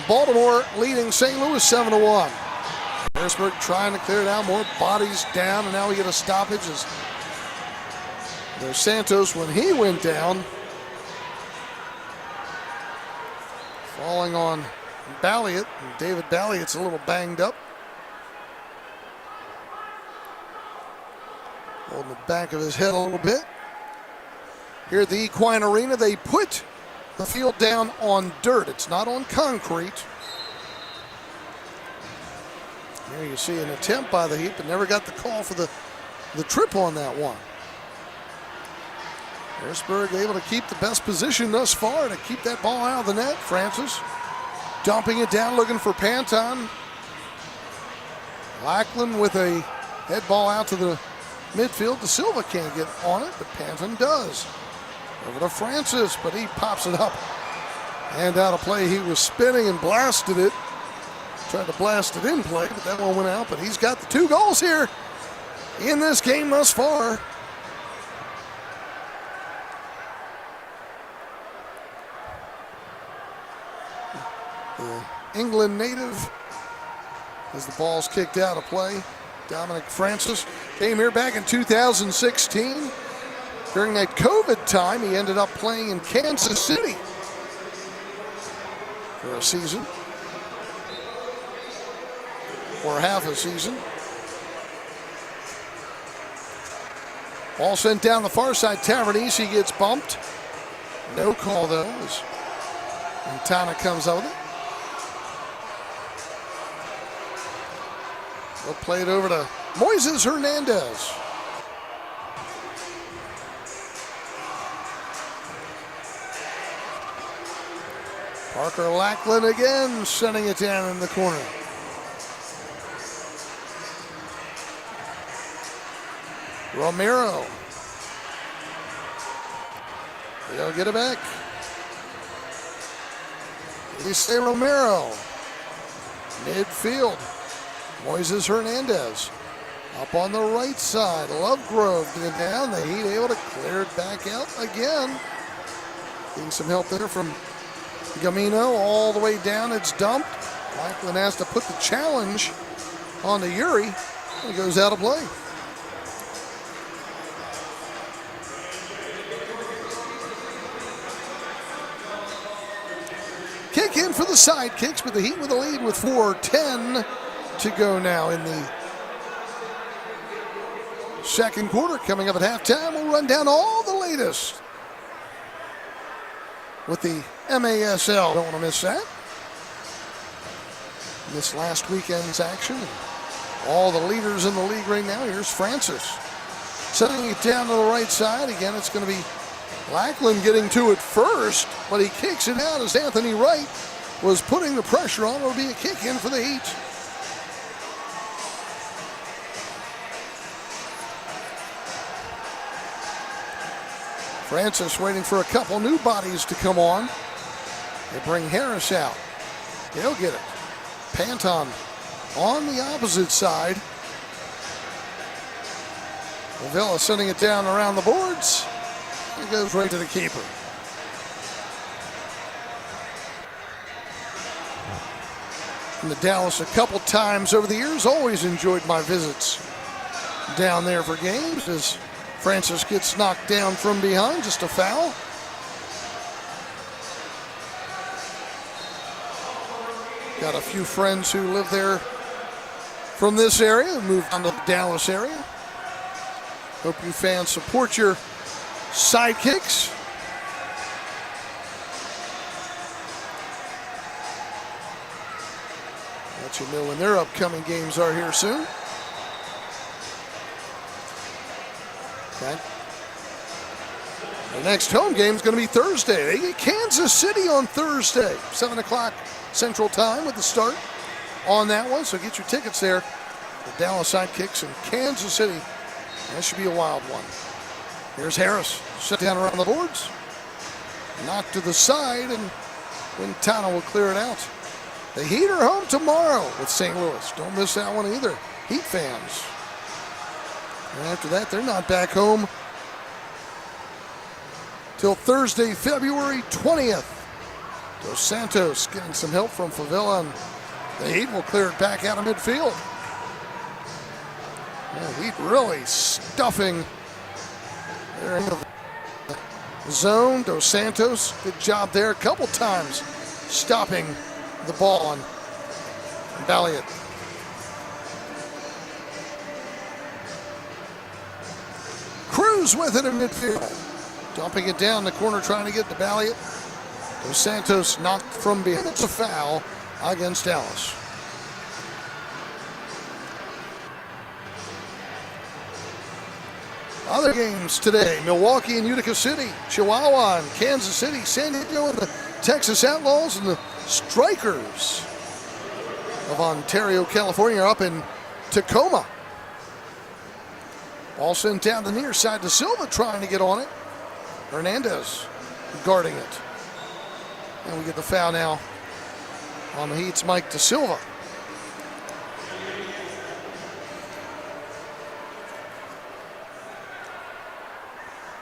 Baltimore leading St. Louis 7-1. Harrisburg trying to clear it out. More bodies down, and now we get a stoppage as Dos Santos, when he went down, falling on Balliot. And David Balliot's a little banged up. Holding the back of his head a little bit. Here at the Equine Arena, they put the field down on dirt. It's not on concrete. Here you see an attempt by the Heat, but never got the call for the trip on that one. Harrisburg able to keep the best position thus far to keep that ball out of the net. Francis dumping it down, looking for Panton. Lackland with a head ball out to the midfield. De Silva can't get on it, but Panton does. Over to Francis, but he pops it up. And out of play, he was spinning and blasted it. Tried to blast it in play, but that one went out. But he's got the 2 goals here in this game thus far. The England native, as the ball's kicked out of play. Dominic Francis came here back in 2016. During that COVID time, he ended up playing in Kansas City for a season, or half a season. Ball sent down the far side. Tavernese gets bumped. No call though, as Montana comes out with it. They'll play it over to Moises Hernandez. Parker Lackland again, sending it down in the corner. Romero. They'll get it back. Elise Romero. Midfield. Moises Hernandez. Up on the right side. Lovegrove getting down. The Heat able to clear it back out again. Getting some help there from Gamino all the way down. It's dumped. Lackland has to put the challenge on to Yuri. And he goes out of play. Kick in for the Sidekicks, but the Heat with a lead with 4:10 to go now in the second quarter. Coming up at halftime, we'll run down all the latest with the MASL. Don't want to miss that. This last weekend's action. All the leaders in the league right now. Here's Francis. Setting it down to the right side. Again, it's going to be Lackland getting to it first, but he kicks it out as Anthony Wright was putting the pressure on. It'll be a kick in for the Heat. Francis waiting for a couple new bodies to come on. They bring Harris out. He'll get it. Panton on the opposite side. Avila sending it down around the boards. It goes right to the keeper. In the Dallas a couple times over the years. Always enjoyed my visits down there for games as Francis gets knocked down from behind. Just a foul. Got a few friends who live there from this area, moved on to the Dallas area. Hope you fans support your Sidekicks. Let you know when their upcoming games are here soon. Okay. The next home game is going to be Thursday. They get Kansas City on Thursday, 7 o'clock Central Time with the start on that one. So get your tickets there. The Dallas Sidekicks in Kansas City. That should be a wild one. Here's Harris, set down around the boards. Knocked to the side, and Quintana will clear it out. The Heat are home tomorrow with St. Louis. Don't miss that one either, Heat fans. And after that, they're not back home till Thursday, February 20th. Dos Santos getting some help from Favela, and the Heat will clear it back out of midfield. Yeah, Heat really stuffing their end of the zone. Dos Santos, good job there a couple times, stopping the ball on Balliet. Cruz with it in midfield. Dumping it down the corner, trying to get to Balliet. Dos Santos knocked from behind. It's a foul against Dallas. Other games today, Milwaukee and Utica City, Chihuahua and Kansas City, San Diego and the Texas Outlaws, and the Strikers of Ontario, California are up in Tacoma. Ball sent down the near side to Silva, trying to get on it. Hernandez guarding it. And we get the foul now on the Heat's Mike Da Silva.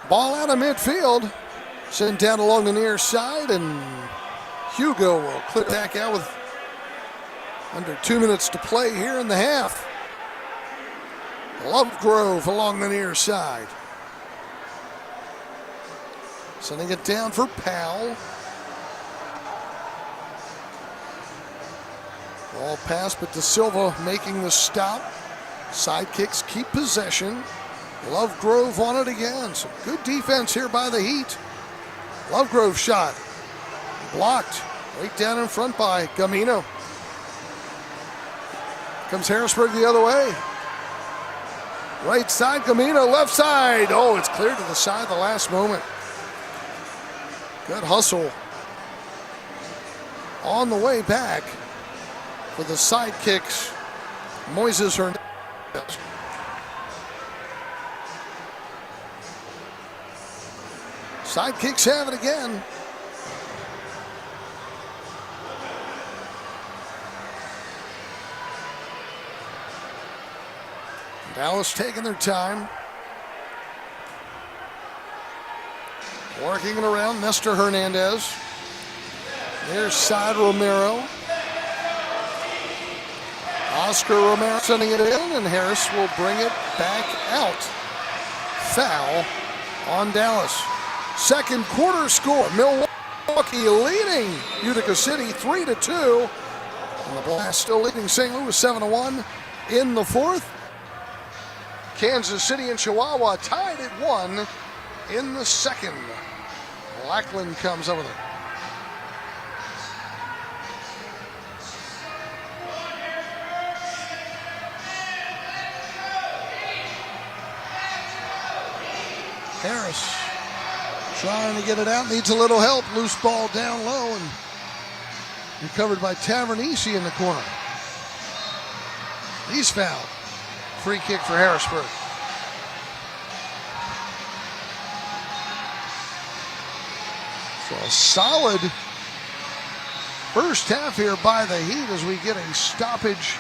Ball out of midfield. Sent down along the near side, and Hugo will clip back out with under 2 minutes to play here in the half. Lovegrove along the near side. Sending it down for Powell. Ball pass, but Da Silva making the stop. Sidekicks keep possession. Lovegrove on it again. Some good defense here by the Heat. Lovegrove shot. Blocked. Right down in front by Gamino. Comes Harrisburg the other way. Right side, Gamino, left side. Oh, it's cleared to the side the last moment. Good hustle. On the way back for the Sidekicks, Moises Hernandez. Sidekicks have it again. Dallas taking their time. Working it around, Nestor Hernandez. There's side Romero. Oscar Romero sending it in, and Harris will bring it back out. Foul on Dallas. Second quarter score. Milwaukee leading Utica City 3-2. And the Blast still leading St. Louis 7-1 in the fourth. Kansas City and Chihuahua tied at 1 in the second. Lackland comes up with it. Harris trying to get it out, needs a little help. Loose ball down low and recovered by Tavernisi in the corner. He's fouled. Free kick for Harrisburg. So a solid first half here by the Heat as we get a stoppage.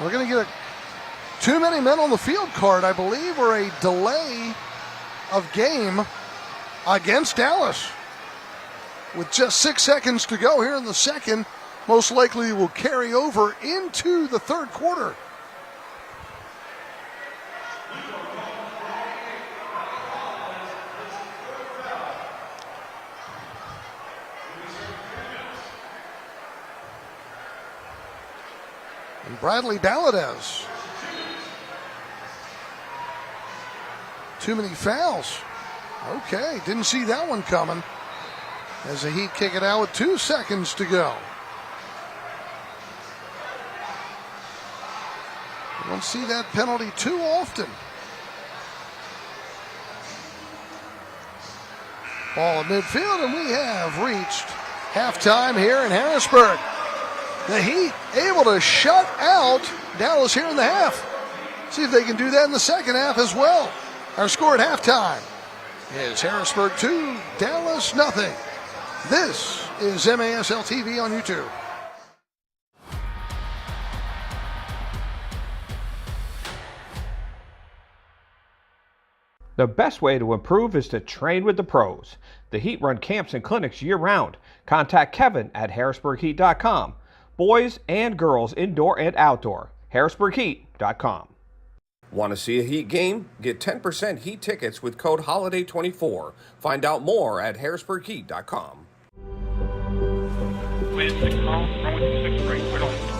We're going to get too many men on the field card, I believe, or a delay of game against Dallas. With just 6 seconds to go here in the second, most likely will carry over into the third quarter. And Bradley Valadez. Too many fouls. Okay, didn't see that one coming. As the Heat kick it out with 2 seconds to go. You don't see that penalty too often. Ball in midfield, and we have reached halftime here in Harrisburg. The Heat able to shut out Dallas here in the half. See if they can do that in the second half as well. Our score at halftime is Harrisburg 2, Dallas nothing. This is MASL TV on YouTube. The best way to improve is to train with the pros. The Heat run camps and clinics year-round. Contact Kevin at harrisburgheat.com. Boys and girls indoor and outdoor. harrisburgheat.com. Want to see a Heat game? Get 10% Heat tickets with code HOLIDAY24. Find out more at harrisburgheat.com. With 6 miles, runway 26 right, cleared on.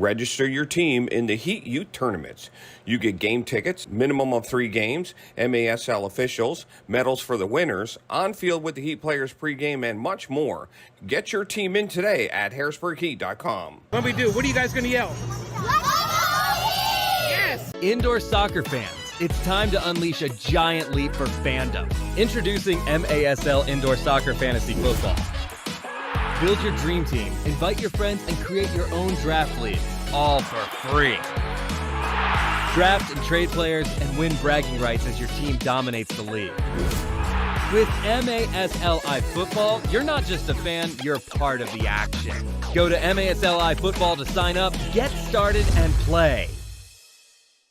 Register your team in the Heat Youth Tournaments. You get game tickets, minimum of 3 games, MASL officials, medals for the winners, on-field with the Heat players pregame, and much more. Get your team in today at harrisburgheat.com. What do we do? What are you guys going to yell? Yes! Indoor soccer fans, it's time to unleash a giant leap for fandom. Introducing MASL Indoor Soccer Fantasy Football. Build your dream team, invite your friends, and create your own draft league, all for free. Draft and trade players and win bragging rights as your team dominates the league. With MASLI Football, you're not just a fan, you're part of the action. Go to MASLI Football to sign up, get started, and play.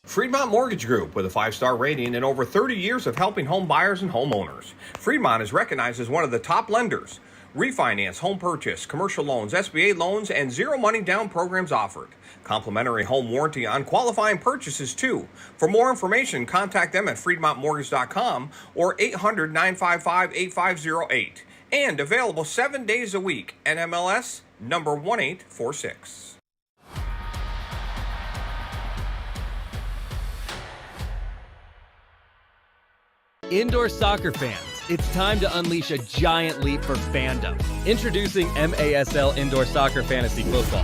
Freedmont Mortgage Group, with a 5-star rating and over 30 years of helping home buyers and homeowners. Freedmont is recognized as one of the top lenders. Refinance, home purchase, commercial loans, SBA loans, and zero money down programs offered. Complimentary home warranty on qualifying purchases, too. For more information, contact them at freedontmortgage.com or 800-955-8508. And available 7 days a week. NMLS number 1846. Indoor soccer fans, it's time to unleash a giant leap for fandom. Introducing MASL Indoor Soccer Fantasy Football.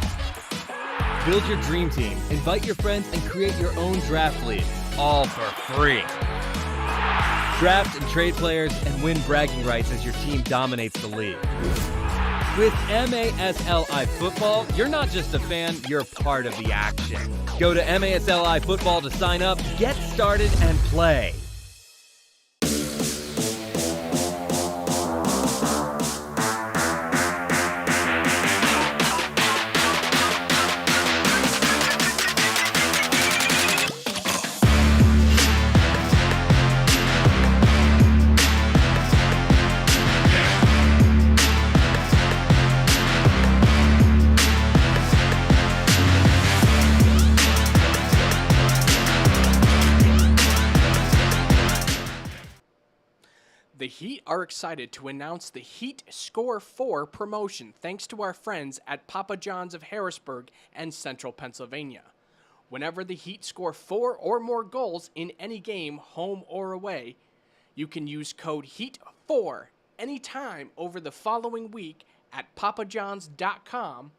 Build your dream team, invite your friends, and create your own draft league, all for free. Draft and trade players and win bragging rights as your team dominates the league. With MASLI Football, you're not just a fan, you're part of the action. Go to MASLI Football to sign up, get started, and play. The Heat are excited to announce the Heat Score 4 promotion thanks to our friends at Papa John's of Harrisburg and Central Pennsylvania. Whenever the Heat score 4 or more goals in any game, home or away, you can use code HEAT4 anytime over the following week at papajohns.com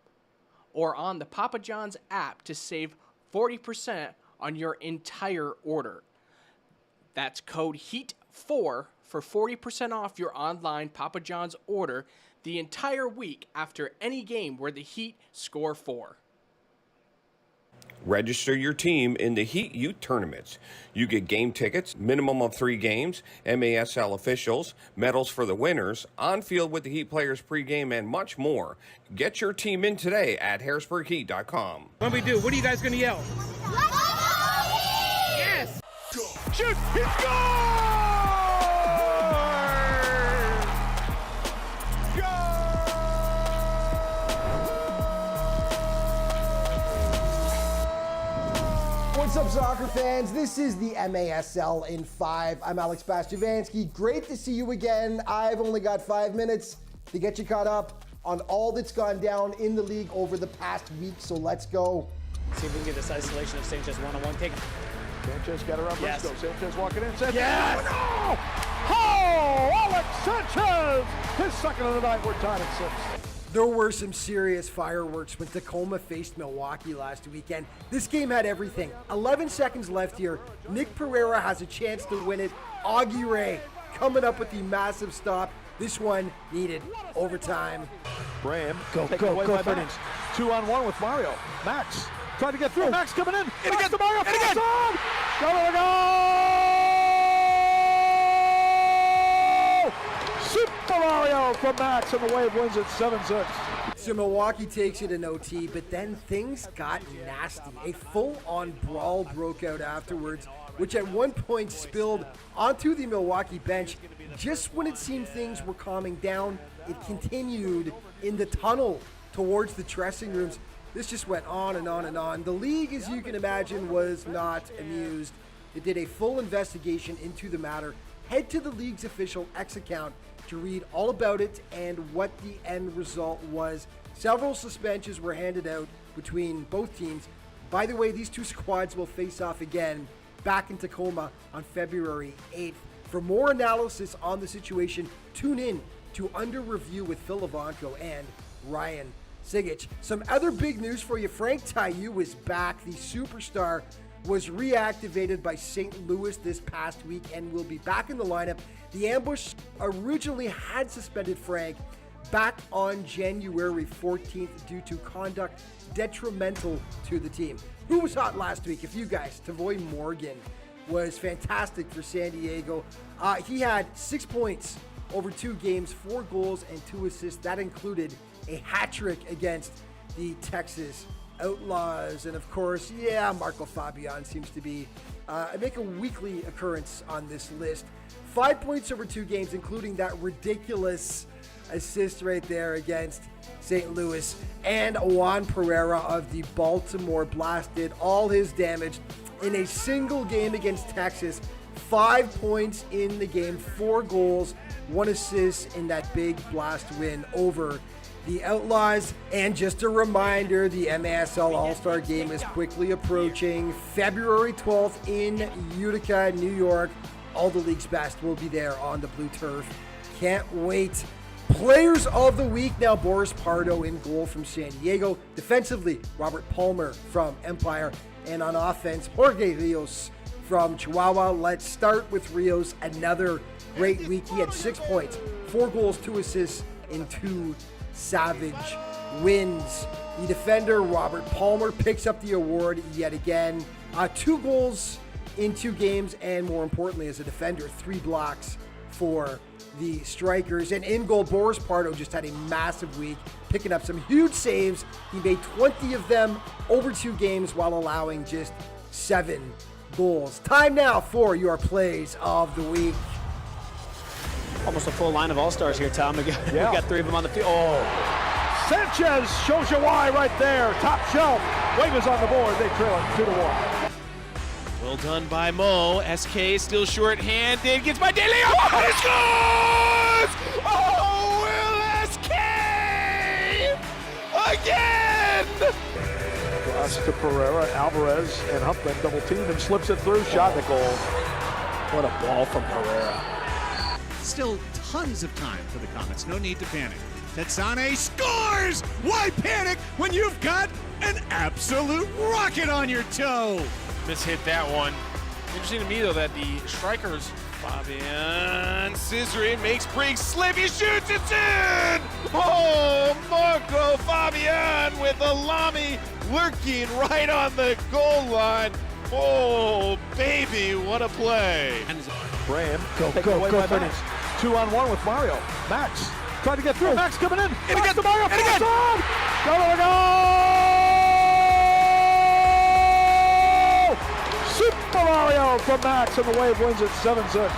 or on the Papa John's app to save 40% on your entire order. That's code HEAT4 for 40% off your online Papa John's order the entire week after any game where the Heat score 4. Register your team in the Heat Youth Tournaments. You get game tickets, minimum of 3 games, MASL officials, medals for the winners, on-field with the Heat players pregame, and much more. Get your team in today at harrisburgheat.com. What do we do? What are you guys going to yell? Yes! Shoot! He scores! What's up, soccer fans? This is the MASL in 5. I'm Alex Bastiavansky. Great to see you again. I've only got 5 minutes to get you caught up on all that's gone down in the league over the past week, so let's go. See if we can get this isolation of Sanchez one-on-one. Take him. Sanchez got her up. Yes. Let's go. Sanchez walking in. Sanchez. Yes! Oh! Oh! Alex Sanchez! His second of the night. We're tied at 6. There were some serious fireworks when Tacoma faced Milwaukee last weekend. This game had everything. 11 seconds left here. Nick Pereira has a chance to win it. Augie Ray coming up with the massive stop. This one needed overtime. Graham taken away by Max. 2-on-1 with Mario. Max trying to get through. Max coming in. And again. Mario. And again. Go! Super Mario from Max, and the Wave wins it 7-6. So Milwaukee takes it in OT, but then things got nasty. A full-on brawl broke out afterwards, which at one point spilled onto the Milwaukee bench. Just when it seemed things were calming down, it continued in the tunnel towards the dressing rooms. This just went on and on and on. The league, as you can imagine, was not amused. It did a full investigation into the matter. Head to the league's official X account to read all about it and what the end result was. Several suspensions were handed out between both teams. By the way, these two squads will face off again back in Tacoma on February 8th. For more analysis on the situation, tune in to Under Review with Phil Levanco and Ryan Sidekicks. Some other big news for you. Frank Taillou is back. The superstar was reactivated by St. Louis this past week and will be back in the lineup. The Ambush originally had suspended Frank back on January 14th due to conduct detrimental to the team. Who was hot last week? A few guys. Tavoy Morgan was fantastic for San Diego. He had 6 points over 2 games, 4 goals and 2 assists. That included a hat trick against the Texas Outlaws. And of course, Marco Fabian seems to be make a weekly occurrence on this list. 5 points over 2 games, including that ridiculous assist right there against St. Louis. And Juan Pereira of the Baltimore Blast did all his damage in a single game against Texas. 5 points in the game, 4 goals, 1 assist in that big Blast win over the Outlaws. And just a reminder, the MASL All-Star Game is quickly approaching. February 12th in Utica, New York. All the league's best will be there on the blue turf. Can't wait. Players of the week now: Boris Pardo in goal from San Diego. Defensively, Robert Palmer from Empire. And on offense, Jorge Rios from Chihuahua. Let's start with Rios. Another great week. He had 6 points, 4 goals, 2 assists in 2 savage wins. The defender, Robert Palmer, picks up the award yet again. 2 goals in 2 games, and more importantly, as a defender, 3 blocks for the Strikers. And in goal, Boris Pardo just had a massive week, picking up some huge saves. He made 20 of them over 2 games while allowing just 7 goals. Time now for your plays of the week. Almost a full line of all-stars here, Tom. We got 3 of them on the field. Oh, Sanchez shows you why right there. Top shelf. Wavers on the board. They trail it 2-1. Well done by Mo. SK still short-handed. Gets by De Leon. Oh, he scores! Oh, Will SK! Again! Cross to Pereira, Alvarez, and Humpman double team and slips it through. Shot the goal. What a ball from Pereira. Still tons of time for the Comets. No need to panic. Tetsane scores! Why panic when you've got an absolute rocket on your toe? Mishit that one. Interesting to me, though, that the Strikers, Fabian Scissoring makes Briggs slip. He shoots, it's in! Oh, Marco Fabian with a Lamy lurking right on the goal line. Oh, baby, what a play. Graham, go finish. 2-on-1 with Mario. Max trying to get through. Max coming in. And again, to Mario. and again. Go! Super Mario from Max, and the Wave wins it 7-6.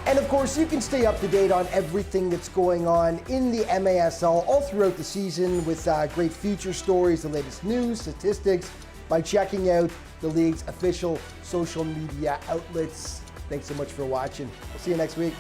And of course, you can stay up to date on everything that's going on in the MASL all throughout the season with great feature stories, the latest news, statistics, by checking out the league's official social media outlets. Thanks so much for watching. We'll see you next week.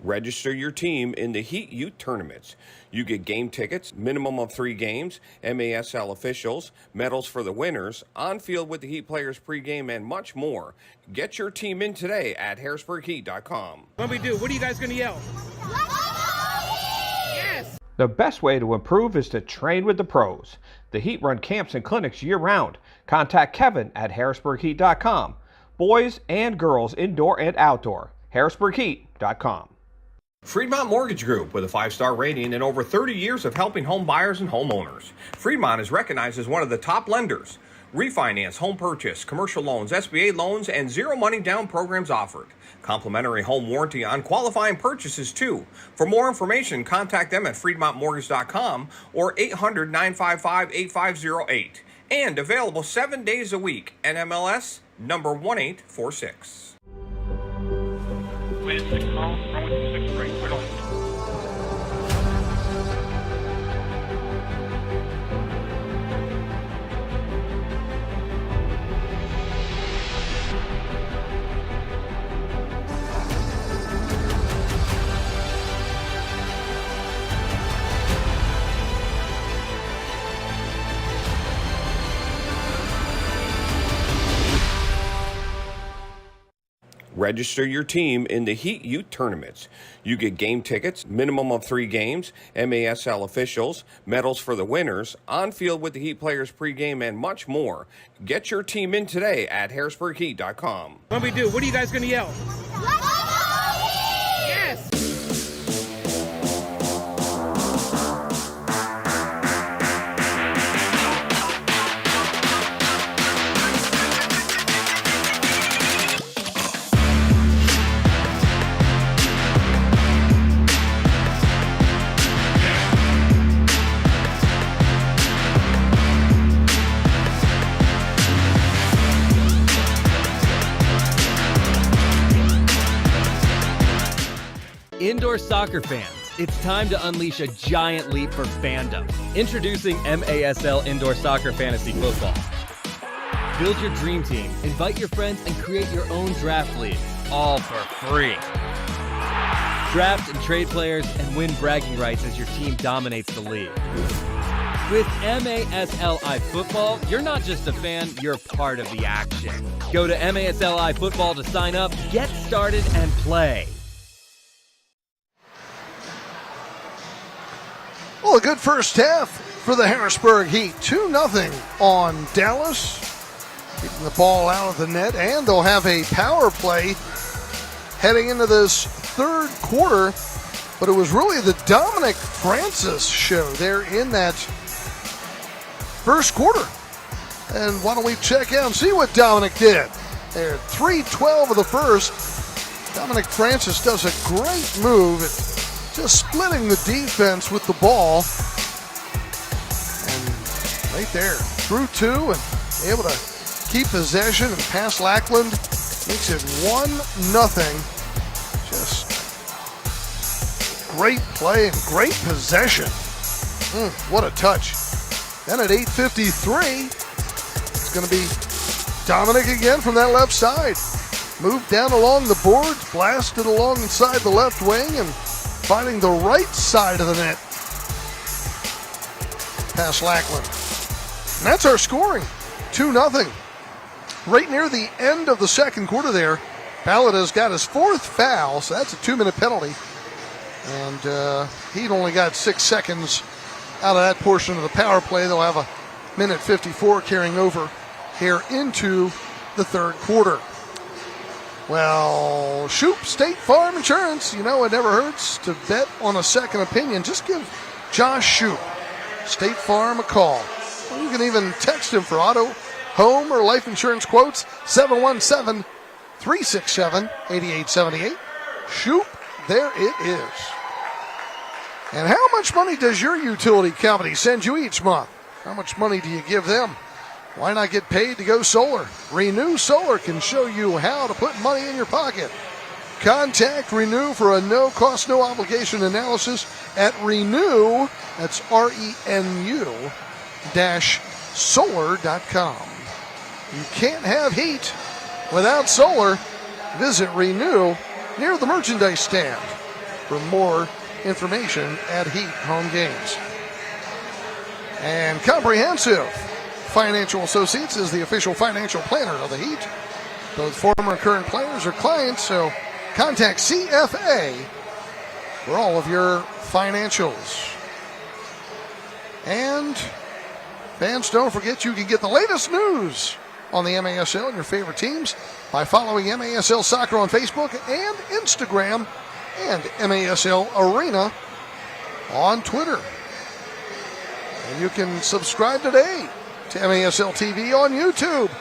Register your team in the Heat Youth Tournaments. You get game tickets, minimum of 3 games, MASL officials, medals for the winners, on field with the Heat players pregame, and much more. Get your team in today at harrisburgheat.com. What do? What are you guys going to yell? Yes! The best way to improve is to train with the pros. The Heat run camps and clinics year-round. Contact Kevin at harrisburgheat.com. Boys and girls, indoor and outdoor. harrisburgheat.com. Fremont Mortgage Group, with a 5-star rating and over 30 years of helping home buyers and homeowners. Fremont is recognized as one of the top lenders. Refinance, home purchase, commercial loans, SBA loans, and zero money down programs offered. Complimentary home warranty on qualifying purchases, too. For more information, contact them at fremontmortgage.com or 800-955-8508. And available 7 days a week. NMLS number 1846. Wind 6 miles, runway 26 right, right on. Register your team in the Heat Youth Tournaments. You get game tickets, minimum of 3 games, MASL officials, medals for the winners, on field with the Heat players pregame, and much more. Get your team in today at harrisburgheat.com. What we do? What are you guys going to yell? Yes! Indoor soccer fans, it's time to unleash a giant leap for fandom. Introducing MASL Indoor Soccer Fantasy Football. Build your dream team, invite your friends, and create your own draft league, all for free. Draft and trade players and win bragging rights as your team dominates the league. With MASLI Football, you're not just a fan, you're part of the action. Go to MASLI Football to sign up, get started, and play. Well, a good first half for the Harrisburg Heat. 2-0 on Dallas. Keeping the ball out of the net, and they'll have a power play heading into this third quarter. But it was really the Dominic Francis show there in that first quarter. And why don't we check out and see what Dominic did. There, 3:12 of the first. Dominic Francis does a great move at just splitting the defense with the ball. And right there, through 2 and able to keep possession and pass Lackland. Makes it 1-0. Just great play and great possession. What a touch. Then at 8:53, it's going to be Dominic again from that left side. Moved down along the boards, blasted alongside the left wing, and finding the right side of the net. Past Lackland. And that's our scoring. 2-0. Right near the end of the second quarter there, Palada's got his 4th foul, so that's a 2-minute penalty. And he'd only got 6 seconds out of that portion of the power play. They'll have a 1:54 carrying over here into the third quarter. Well, Shoop State Farm Insurance. You know, it never hurts to bet on a second opinion. Just give Josh Shoop, State Farm, a call. Or you can even text him for auto, home, or life insurance quotes, 717-367-8878. Shoop, there it is. And how much money does your utility company send you each month? How much money do you give them? Why not get paid to go solar? Renew Solar can show you how to put money in your pocket. Contact Renew for a no-cost, no-obligation analysis at Renew, that's RENU-solar.com. You can't have heat without solar. Visit Renew near the merchandise stand for more information at Heat Home Games. And Comprehensive Financial Associates is the official financial planner of the Heat. Both former and current players are clients, so contact CFA for all of your financials. And Fans, don't forget you can get the latest news on the MASL and your favorite teams by following MASL Soccer on Facebook and Instagram and MASL Arena on Twitter. And you can subscribe today to MASL TV on YouTube.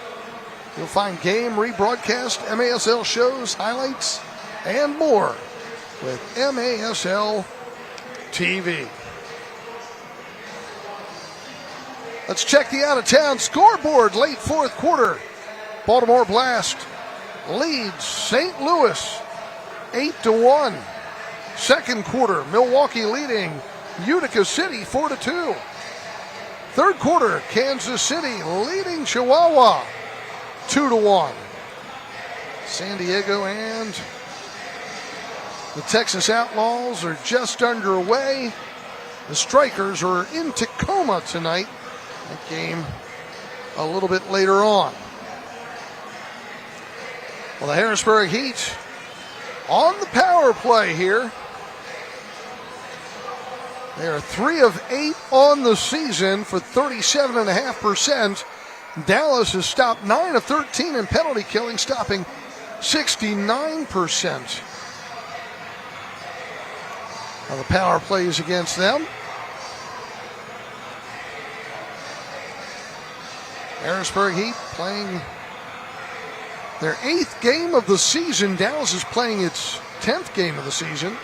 You'll find game rebroadcast, MASL shows, highlights, and more with MASL TV. Let's check the out-of-town scoreboard. Late fourth quarter, Baltimore Blast leads St. Louis 8-1. Second quarter, Milwaukee leading Utica City 4-2. Third quarter, Kansas City leading Chihuahua 2-1. San Diego and the Texas Outlaws are just underway. The Strikers are in Tacoma tonight. That game a little bit later on. Well, the Harrisburg Heat on the power play here. They are 3 of 8 on the season for 37.5%. Dallas has stopped 9 of 13 in penalty killing, stopping 69%. Now the power play is against them. Harrisburg Heat playing their 8th game of the season. Dallas is playing its 10th game of the season.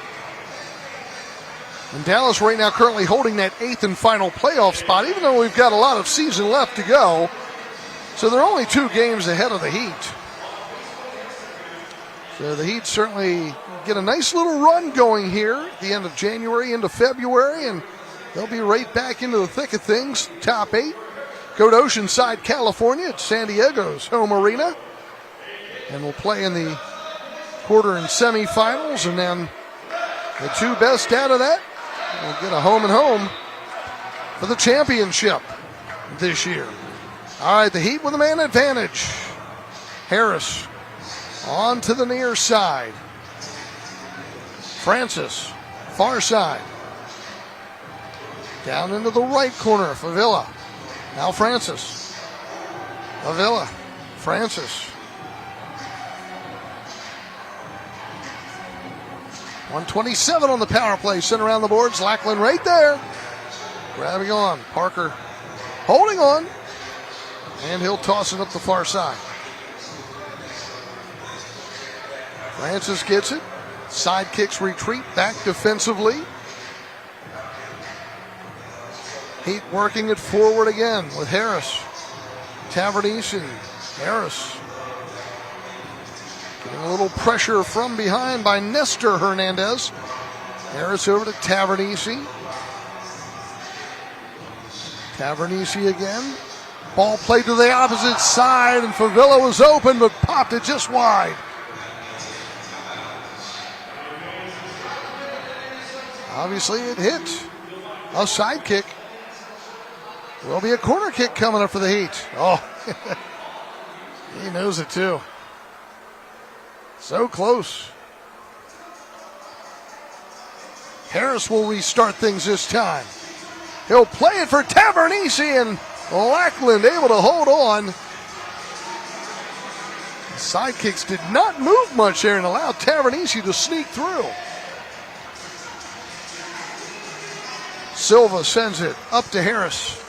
And Dallas right now currently holding that 8th and final playoff spot, even though we've got a lot of season left to go. So they're only 2 games ahead of the Heat. So the Heat certainly get a nice little run going here at the end of January into February, and they'll be right back into the thick of things. Top 8. Go to Oceanside, California at San Diego's home arena. And we'll play in the quarter and semifinals, and then the 2 best out of that will get a home and home for the championship this year. All right, the Heat with a man advantage. Harris on to the near side. Francis, far side. Down into the right corner for Villa. Now Francis. Avila. Francis. 127 on the power play. Sent around the boards. Lackland right there. Grabbing on. Parker holding on. And he'll toss it up the far side. Francis gets it. Sidekicks retreat back defensively. Heat working it forward again with Harris. Tavernese and Harris. Getting a little pressure from behind by Nestor Hernandez. Harris over to Tavernese. Tavernese again. Ball played to the opposite side, and Favilla was open but popped it just wide. Obviously it hit a side kick. Will be a corner kick coming up for the Heat. Oh, he knows it too. So close. Harris will restart things this time. He'll play it for Tavernese, and Lackland able to hold on. The sidekicks did not move much there and allowed Tavernese to sneak through. Silva sends it up to Harris.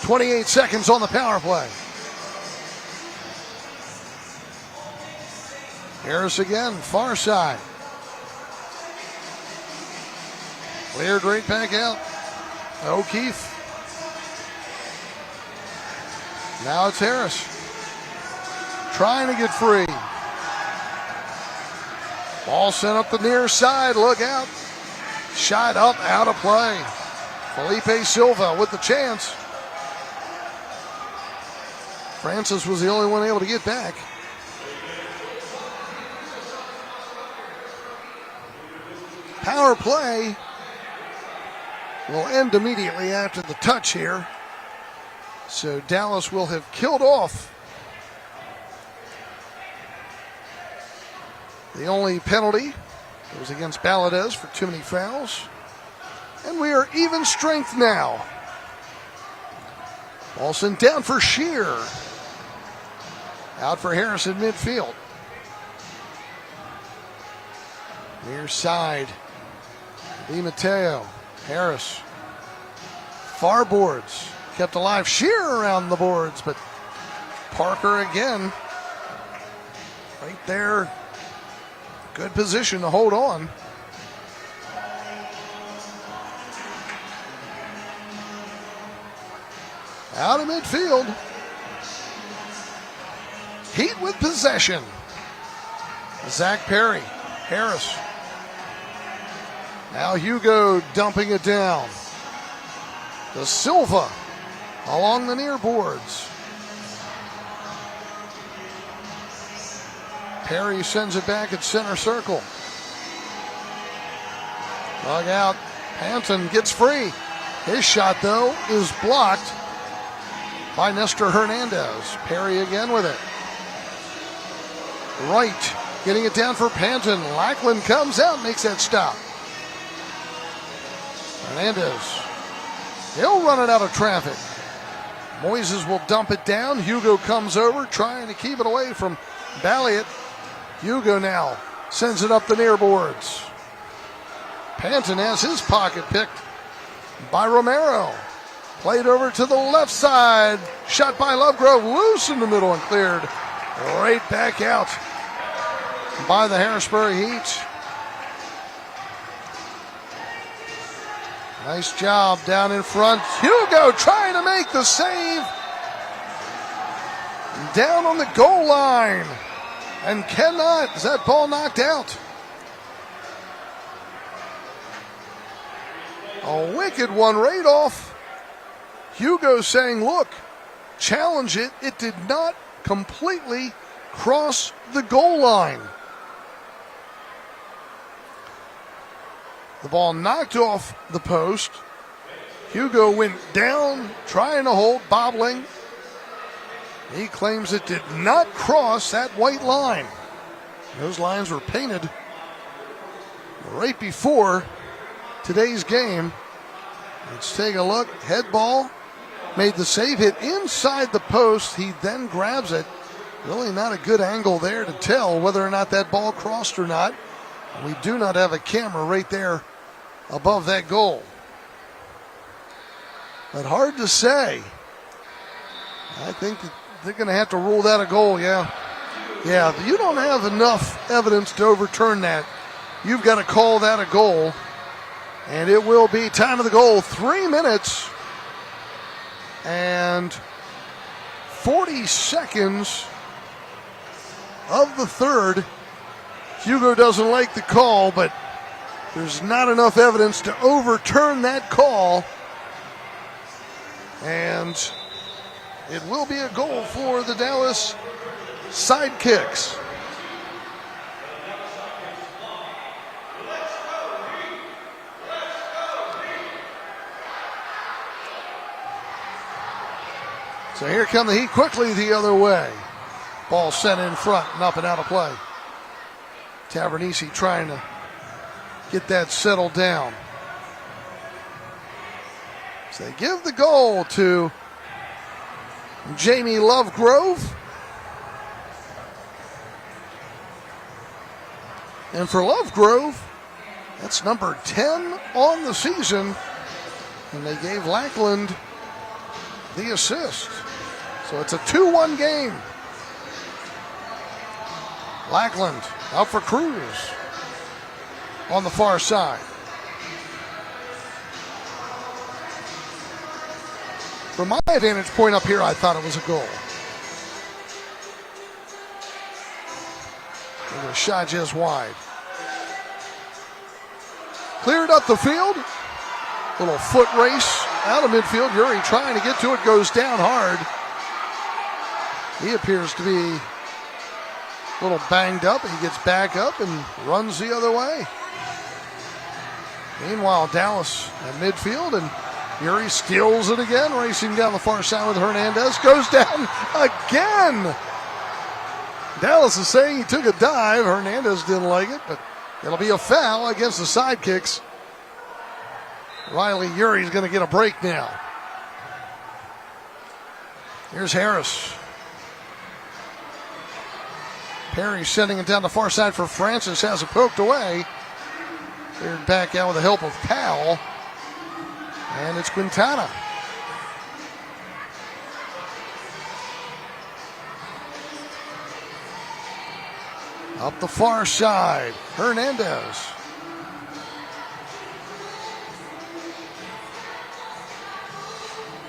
28 seconds on the power play. Harris again, far side. Cleared right back out. O'Keefe. Now it's Harris. Trying to get free. Ball sent up the near side. Look out. Shot up, out of play. Felipe Silva with the chance. Francis was the only one able to get back. Power play will end immediately after the touch here. So Dallas will have killed off the only penalty. It was against Valadez for too many fouls. And we are even strength now. Olsen down for Shear. Out for Harris in midfield. Near side. Di Matteo. Harris. Far boards. Kept alive. Shear around the boards, but Parker again. Right there. Good position to hold on. Out of midfield. Heat with possession. Zach Perry. Harris. Now Hugo dumping it down. To Silva along the near boards. Perry sends it back at center circle. Dug out. Panton gets free. His shot, though, is blocked by Nestor Hernandez. Perry again with it. Right, getting it down for Panton. Lackland comes out, makes that stop. Hernandez. He'll run it out of traffic. Moises will dump it down. Hugo comes over, trying to keep it away from Balliet. Hugo now sends it up the near boards. Panton has his pocket picked by Romero. Played over to the left side. Shot by Lovegrove, loose in the middle and cleared right back out by the Harrisburg Heat. Nice job down in front. Hugo trying to make the save. Down on the goal line. And cannot. Is that ball knocked out? A wicked one right off. Hugo saying, look, challenge it. It did not completely cross the goal line. The ball knocked off the post. Hugo went down, trying to hold, bobbling. He claims it did not cross that white line. Those lines were painted right before today's game. Let's take a look. Head ball. Made the save, hit inside the post. He then grabs it. Really not a good angle there to tell whether or not that ball crossed or not. We do not have a camera right there above that goal. But hard to say. I think that they're going to have to rule that a goal, yeah. Yeah, you don't have enough evidence to overturn that. You've got to call that a goal. And it will be time of the goal. 3 minutes and 40 seconds of the third. Hugo doesn't like the call, but there's not enough evidence to overturn that call. And it will be a goal for the Dallas Sidekicks. So here come the Heat quickly the other way. Ball sent in front and up and out of play. Tavernisi trying to get that settled down. So they give the goal to Jamie Lovegrove. And for Lovegrove, that's number 10 on the season. And they gave Lackland the assist. So it's a 2-1 game. Lackland out for Cruz on the far side. From my vantage point up here, I thought it was a goal. And the shot just wide. Cleared up the field. Little foot race out of midfield. Yuri trying to get to it, goes down hard. He appears to be a little banged up. He gets back up and runs the other way. Meanwhile, Dallas at midfield, and Yuri steals it again, racing down the far side with Hernandez. Goes down again. Dallas is saying he took a dive. Hernandez didn't like it, but it'll be a foul against the Sidekicks. Riley Yuri's going to get a break now. Here's Harris. Perry sending it down the far side for Francis. Has it poked away. Cleared back out with the help of Powell. And it's Quintana. Up the far side, Hernandez.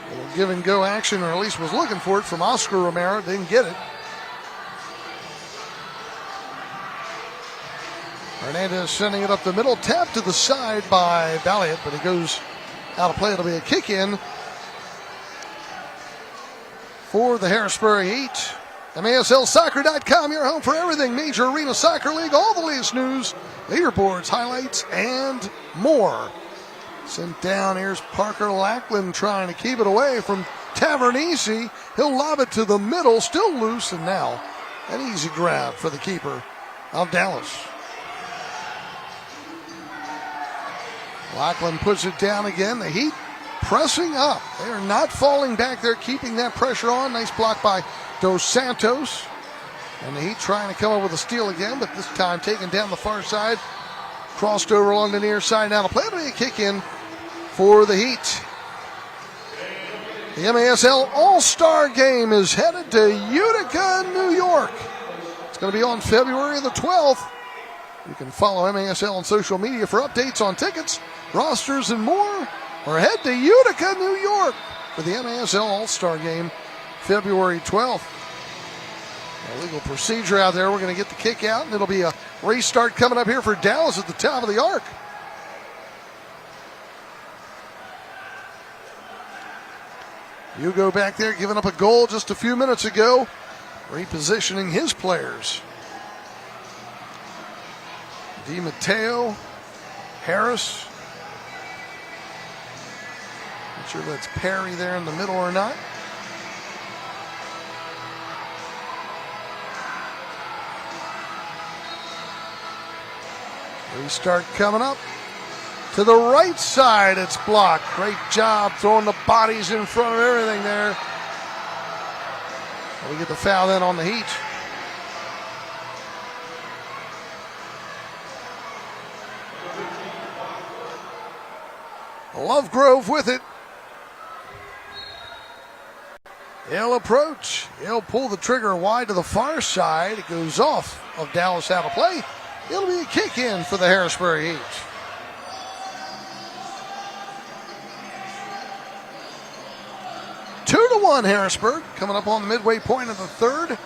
A little give and go action, or at least was looking for it from Oscar Romero. Didn't get it. Hernandez sending it up the middle. Tap to the side by Balliet, but it goes out of play. It'll be a kick in for the Harrisburg Heat. MASLsoccer.com, your home for everything Major Arena Soccer League, all the latest news, leaderboards, highlights, and more. Sent down, here's Parker Lackland trying to keep it away from Tavernese. He'll lob it to the middle, still loose, and now an easy grab for the keeper of Dallas. Lackland puts it down again. The Heat pressing up. They are not falling back. They're keeping that pressure on. Nice block by Dos Santos. And the Heat trying to come up with a steal again, but this time taken down the far side. Crossed over along the near side. Now the play to be a kick in for the Heat. The MASL All-Star Game is headed to Utica, New York. It's going to be on February the 12th. You can follow MASL on social media for updates on tickets, rosters, and more. Or head to Utica, New York for the MASL All-Star Game, February 12th. A legal procedure out there. We're going to get the kick out, and it'll be a restart coming up here for Dallas at the top of the arc. Hugo back there giving up a goal just a few minutes ago, repositioning his players. Di Matteo, Harris. Not sure that's Perry there in the middle or not. Restart coming up. To the right side, it's blocked. Great job throwing the bodies in front of everything there. We get the foul then on the Heat. Lovegrove with it. He'll approach. He'll pull the trigger wide to the far side. It goes off of Dallas out of play. It'll be a kick in for the Harrisburg Heat. Two to one Harrisburg coming up on the midway point of the third.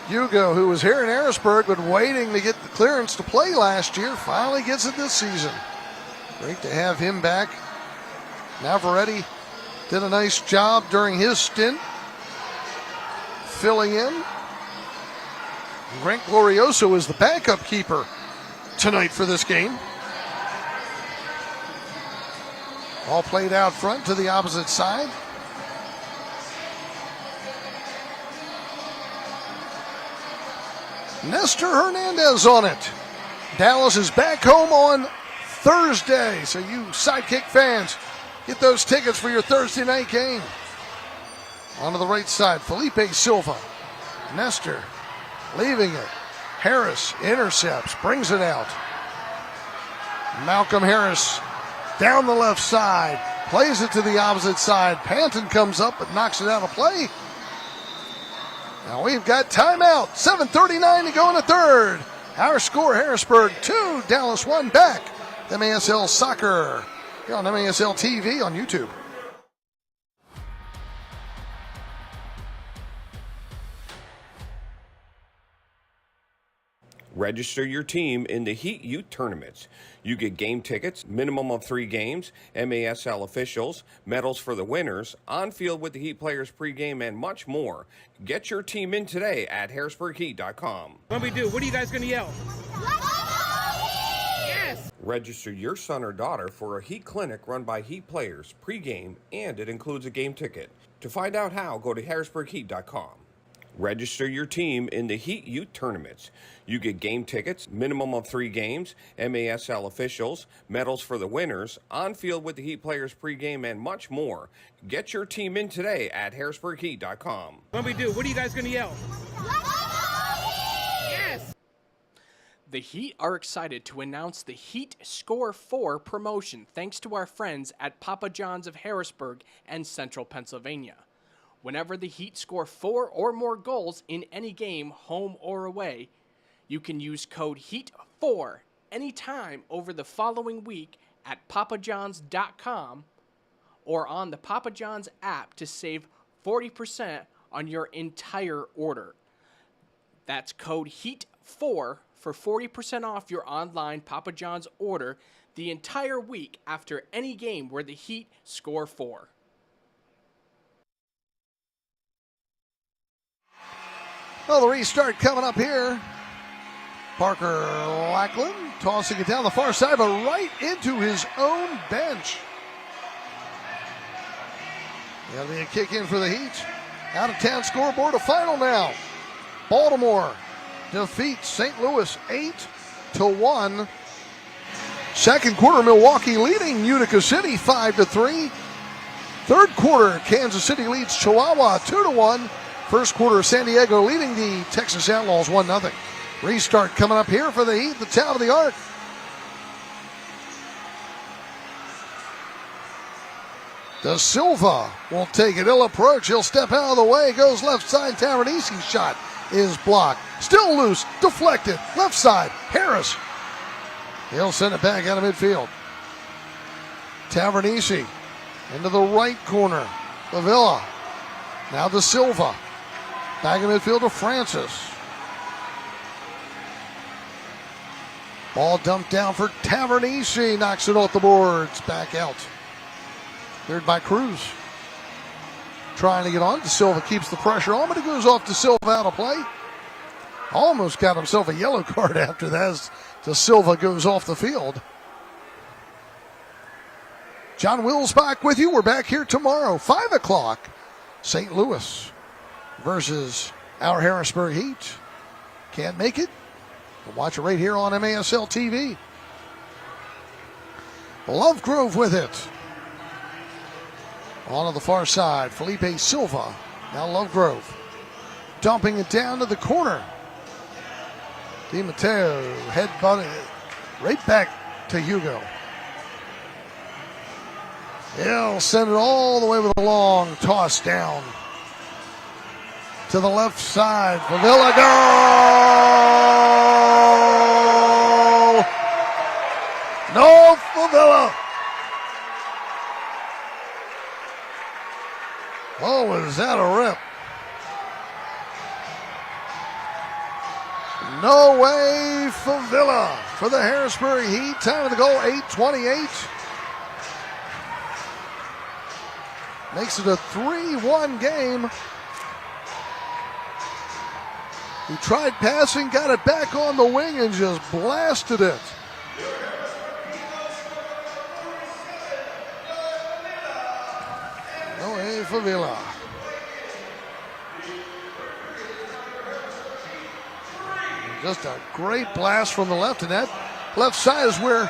Hugo, who was here in Harrisburg but waiting to get the clearance to play last year, finally gets it this season. Great to have him back. Navarrete did a nice job during his stint filling in. Grant Glorioso is the backup keeper tonight for this game. All played out front to the opposite side. Nestor Hernandez on it. Dallas is back home on Thursday, so you Sidekick fans, get those tickets for your Thursday night game. On to the right side, Felipe Silva. Nestor leaving it. Harris intercepts, brings it out. Malcolm Harris down the left side, plays it to the opposite side. Panton comes up but knocks it out of play. Now we've got timeout. 7:39 to go in the third. Our score, Harrisburg 2, Dallas 1 back. MASL Soccer here on MASL TV on YouTube. Register your team in the Heat Youth Tournaments. You get game tickets, minimum of 3 games, MASL officials, medals for the winners, on field with the Heat players pregame, and much more. Get your team in today at harrisburgheat.com. What do? What are you guys going to yell? Yes! Register your son or daughter for a Heat clinic run by Heat players pregame, and it includes a game ticket. To find out how, go to harrisburgheat.com. Register your team in the Heat Youth Tournaments. You get game tickets, minimum of 3 games, MASL officials, medals for the winners, on field with the Heat players pregame, and much more. Get your team in today at harrisburgheat.com. When we do, what are you guys going to yell? Yes! The Heat are excited to announce the Heat Score 4 promotion thanks to our friends at Papa John's of Harrisburg and Central Pennsylvania. Whenever the Heat score 4 or more goals in any game, home or away, you can use code HEAT4 anytime over the following week at papajohns.com or on the Papa John's app to save 40% on your entire order. That's code HEAT4 for 40% off your online Papa John's order the entire week after any game where the Heat score 4. Well, the restart coming up here. Parker Lackland tossing it down the far side, but right into his own bench. That'll be a kick in for the Heat. Out of town scoreboard, a final now. Baltimore defeats St. Louis 8-1. Second quarter, Milwaukee leading Utica City 5-3. Third quarter, Kansas City leads Chihuahua 2-1. First quarter, San Diego leading the Texas Outlaws 1-0. Restart coming up here for the Heat, the top of the arc. Da Silva will take it. He'll approach. He'll step out of the way. Goes left side. Tavernisi's shot is blocked. Still loose. Deflected. Left side. Harris. He'll send it back out of midfield. Tavernisi into the right corner. Lavilla. Now Da Silva. Back in midfield to Francis. Ball dumped down for Tavernisi. Knocks it off the boards. Back out. Cleared by Cruz. Trying to get on. Da Silva keeps the pressure on, but it goes off Da Silva out of play. Almost got himself a yellow card after that as Da Silva goes off the field. John Wills back with you. We're back here tomorrow, 5 o'clock. St. Louis versus our Harrisburg Heat. Can't make it? We'll watch it right here on MASL TV. Lovegrove with it. On the far side, Felipe Silva. Now Lovegrove. Dumping it down to the corner. Di Matteo headbutting it right back to Hugo. He'll send it all the way with a long toss down to the left side. Favilla goal! No Favilla! Oh, was that a rip? No way Favilla for the Harrisburg Heat. Time of the goal, 8:28. Makes it a 3-1 game. He tried passing, got it back on the wing, and just blasted it. No way Favilla. Just a great blast from the left, and that left side is where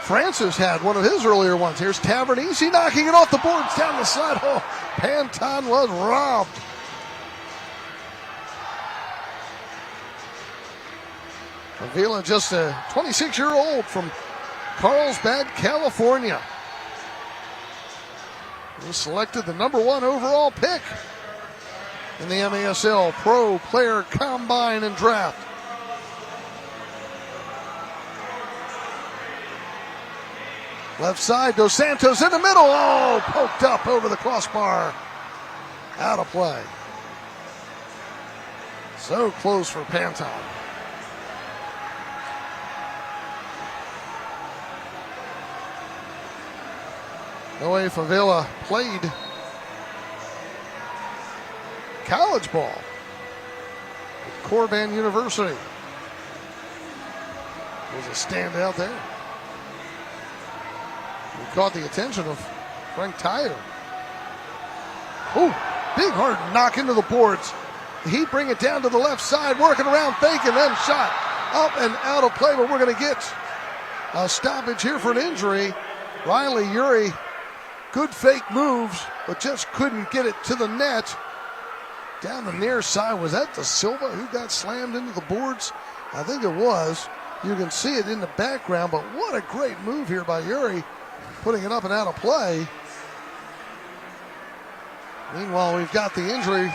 Francis had one of his earlier ones. Here's Tavernisi knocking it off the boards down the side. Oh, Panton was robbed. Avila, just a 26-year-old from Carlsbad, California. He was selected the #1 overall pick in the MASL Pro Player Combine and Draft. Left side, Dos Santos in the middle. Oh, poked up over the crossbar. Out of play. So close for Panton. No way Favilla played college ball at Corban University. Was a standout there. He caught the attention of Frank Tyler. Ooh, Big hard knock into the boards. The Heat bring it down to the left side, working around fake, and then shot up and out of play, but we're going to get a stoppage here for an injury. Riley Uri, good fake moves, but just couldn't get it to the net. Down the near side, was that De Silva who got slammed into the boards? I think it was. You can see it in the background, but what a great move here by Uri, putting it up and out of play. Meanwhile, we've got the injury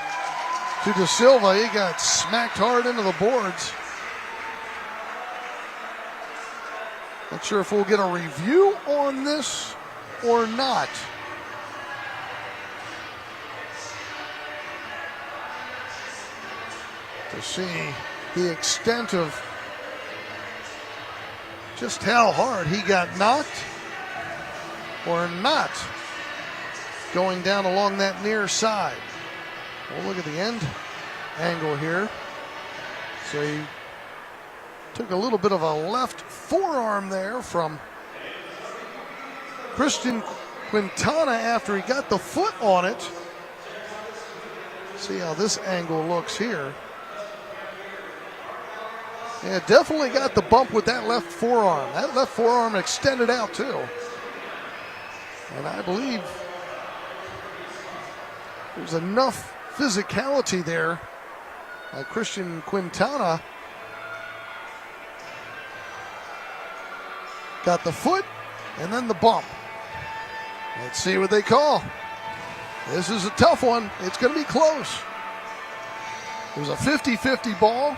to De Silva. He got smacked hard into the boards. Not sure if we'll get a review on this or not. To see the extent of just how hard he got knocked or not going down along that near side. We'll look at the end angle here. So he took a little bit of a left forearm there from Christian Quintana after he got the foot on it. See how this angle looks here. Yeah, definitely got the bump with that left forearm. That left forearm extended out too. And I believe there's enough physicality there. Christian Quintana got the foot and then the bump. Let's see what they call. This is a tough one. It's going to be close. It was a 50-50 ball.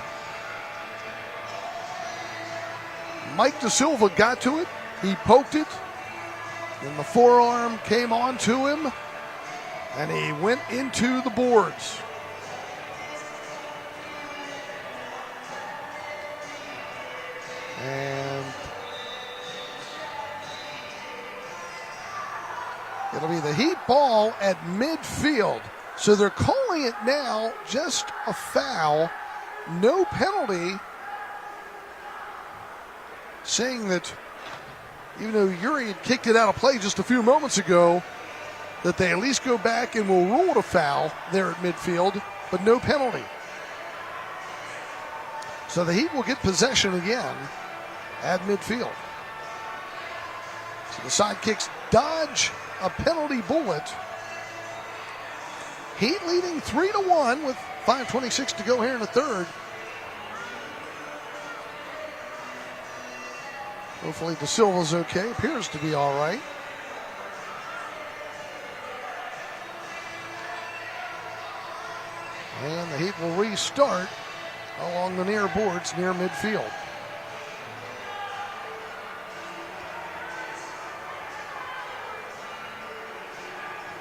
Mike De Silva got to it. He poked it. Then the forearm came on to him. And he went into the boards. And it'll be the Heat ball at midfield. So they're calling it now just a foul. No penalty. Saying that even though Uri had kicked it out of play just a few moments ago, that they at least go back and will rule it a foul there at midfield, but no penalty. So the Heat will get possession again at midfield. So the Sidekicks dodge a penalty bullet. Heat leading 3-1 with 5:26 to go here in the third. Hopefully De Silva's okay. Appears to be all right. And the Heat will restart along the near boards near midfield.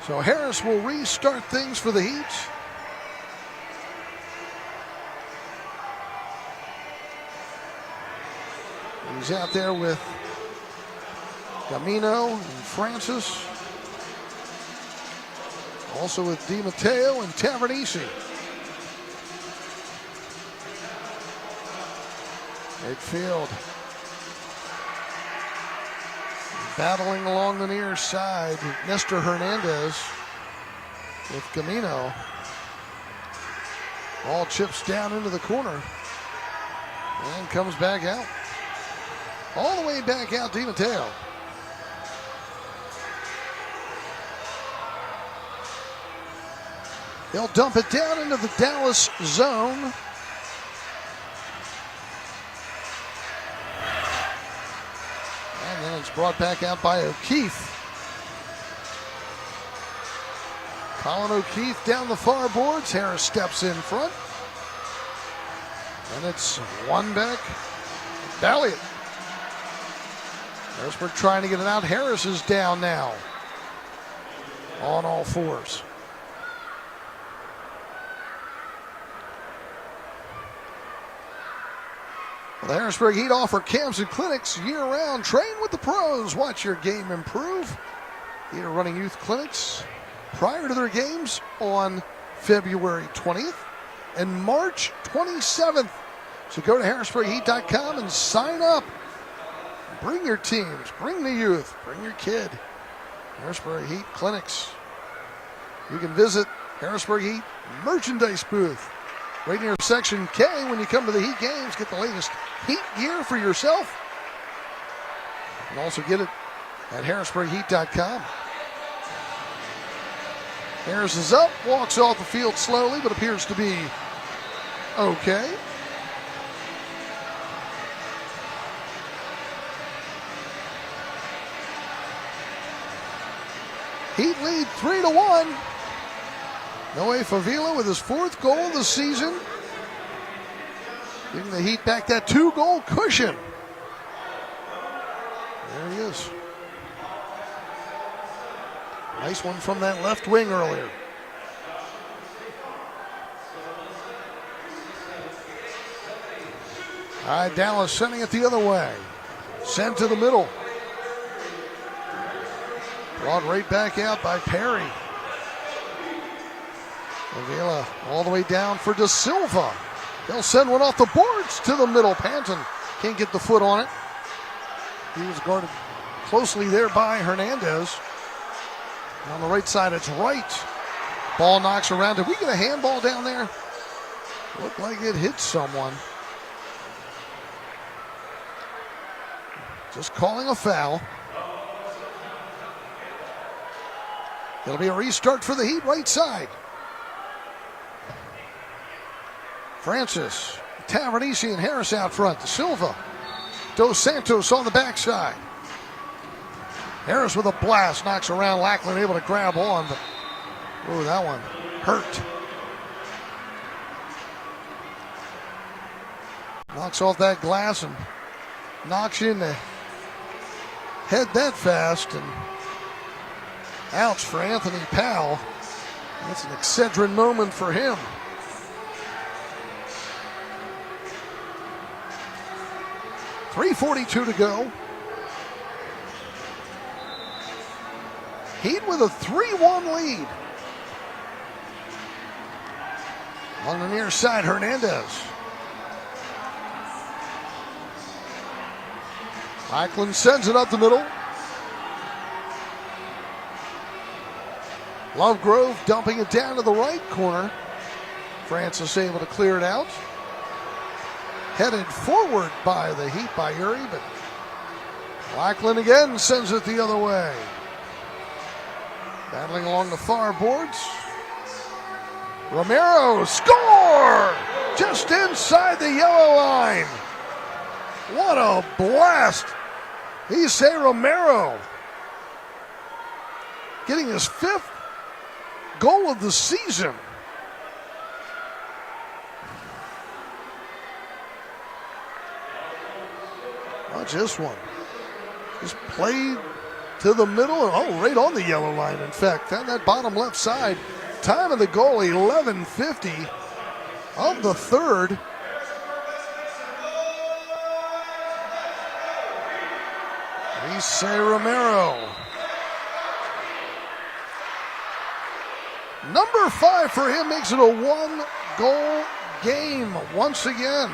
So Harris will restart things for the Heat. He's out there with Gamino and Francis. Also with Di Matteo and Tavernisi. Midfield. Battling along the near side, Nestor Hernandez with Gamino. Ball chips down into the corner and comes back out. All the way back out, Di Matteo. They'll dump it down into the Dallas zone. And then it's brought back out by O'Keefe. Colin O'Keefe down the far boards. Harris steps in front. And it's one back. Balliet. Harrisburg trying to get it out. Harris is down now on all fours. Well, the Harrisburg Heat offer camps and clinics year-round. Train with the pros. Watch your game improve. Heat are running youth clinics prior to their games on February 20th and March 27th. So go to harrisburgheat.com and sign up. Bring your teams, bring the youth, bring your kid. Harrisburg Heat Clinics. You can visit Harrisburg Heat merchandise booth. Right near Section K when you come to the Heat games. Get the latest Heat gear for yourself. And also get it at harrisburgheat.com. Harris is up, walks off the field slowly, but appears to be okay. Heat lead 3-1. Noe Favila with his 4th goal of the season. Giving the Heat back that 2-goal cushion. There he is. Nice one from that left wing earlier. All right, Dallas sending it the other way. Sent to the middle. Brought right back out by Perry. Avila all the way down for Da Silva. They'll send one off the boards to the middle. Panton can't get the foot on it. He was guarded closely there by Hernandez. On the right side, it's Wright. Ball knocks around. Did we get a handball down there? Looked like it hit someone. Just calling a foul. It'll be a restart for the Heat right side. Francis, Tavernisi, and Harris out front. Da Silva. Dos Santos on the backside. Harris with a blast, knocks around. Lackland able to grab on, but ooh, that one hurt. Knocks off that glass and knocks you in the head that fast. And ouch for Anthony Powell. That's an Excedrin moment for him. .342 to go. Heat with a 3-1 lead. On the near side, Hernandez. Lackland sends it up the middle. Lovegrove dumping it down to the right corner. Francis able to clear it out. Headed forward by the Heat by Uri, but Lackland again sends it the other way. Battling along the far boards. Romero, score! Just inside the yellow line. What a blast. Issei Romero getting his 5th goal of the season. Watch this one. Just played to the middle. Oh, right on the yellow line, in fact. On that bottom left side. Time of the goal, 11:50 of the 3rd. Issei Romero. Number 5 for him makes it a 1-goal game once again.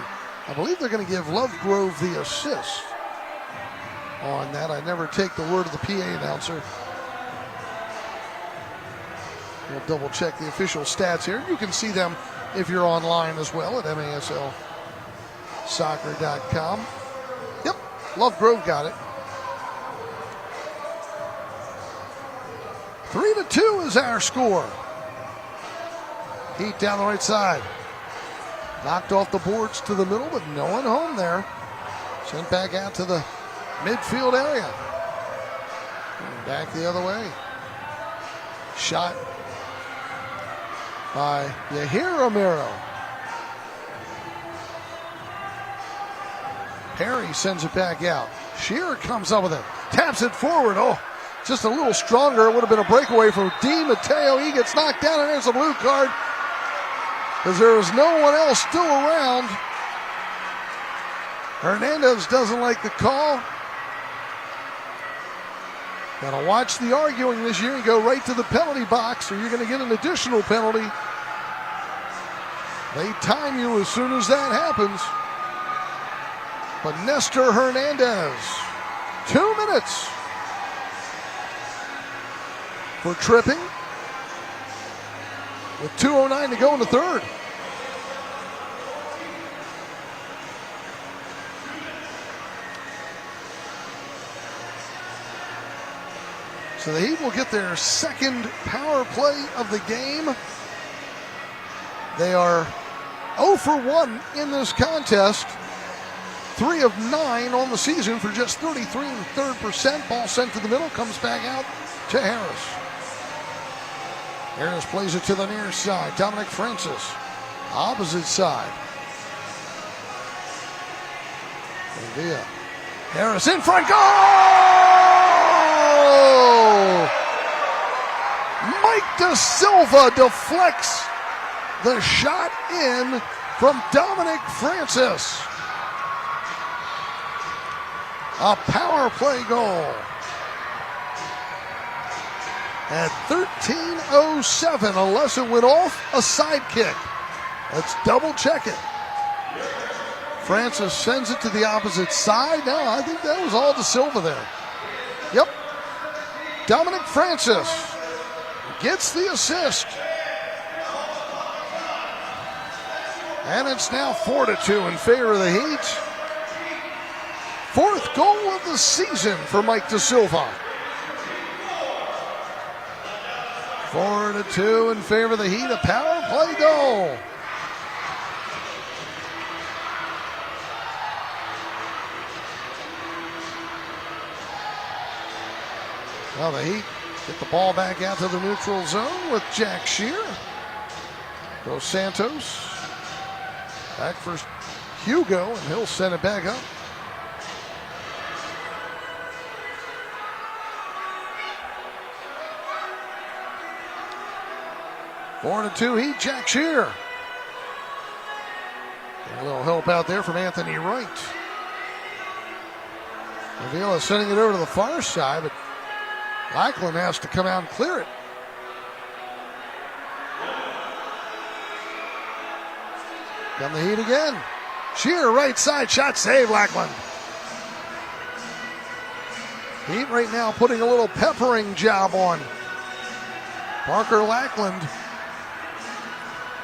I believe they're going to give Lovegrove the assist on that. I never take the word of the PA announcer. We'll double check the official stats here. You can see them if you're online as well at maslsoccer.com. Yep, Lovegrove got it. 3-2 is our score. Heat down the right side. Knocked off the boards to the middle, but no one home there. Sent back out to the midfield area. And back the other way. Shot by Yahir Romero. Perry sends it back out. Shearer comes up with it. Taps it forward. Oh, just a little stronger. It would have been a breakaway from Di Matteo. He gets knocked down, and there's a blue card because there is no one else still around. Hernandez doesn't like the call. Got to watch the arguing this year and go right to the penalty box, or you're going to get an additional penalty. They time you as soon as that happens. But Nestor Hernandez, 2 minutes for tripping. with 2:09 to go in the third. So the Heat will get their second power play of the game. They are 0 for 1 in this contest. 3 of 9 on the season for just 33 1/3%. Ball sent to the middle, comes back out to Harris. Harris plays it to the near side. Dominic Francis, opposite side. Via Harris in front, goal! Mike Da Silva deflects the shot in from Dominic Francis. A power play goal. At 13:07, Alessa went off a side kick. Let's double check it. Francis sends it to the opposite side. No, I think that was all Da Silva there. Yep. Dominic Francis gets the assist. And it's now 4-2 in favor of the Heat. Fourth goal of the season for Mike Da Silva. 4-2 in favor of the Heat, a power play goal. Well, the Heat get the ball back out to the neutral zone with Jack Shear. Dos Santos back for Hugo, and he'll send it back up. Four to two Heat, Jack Shear. A little help out there from Anthony Wright. Avila sending it over to the far side, but Lackland has to come out and clear it. Got the Heat again. Shear, right side, shot save, Lackland. Heat right now putting a little peppering job on Parker Lackland.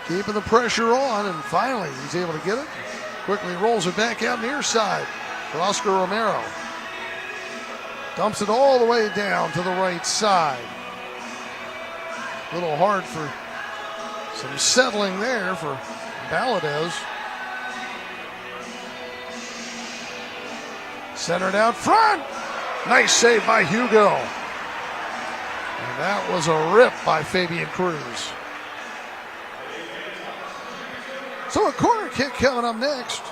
Keeping the pressure on, and finally he's able to get it. Quickly rolls it back out near side for Oscar Romero. Dumps it all the way down to the right side. A little hard for some settling there for Valadez. Centered out front. Nice save by Hugo. And that was a rip by Fabian Cruz. So a corner kick coming up next.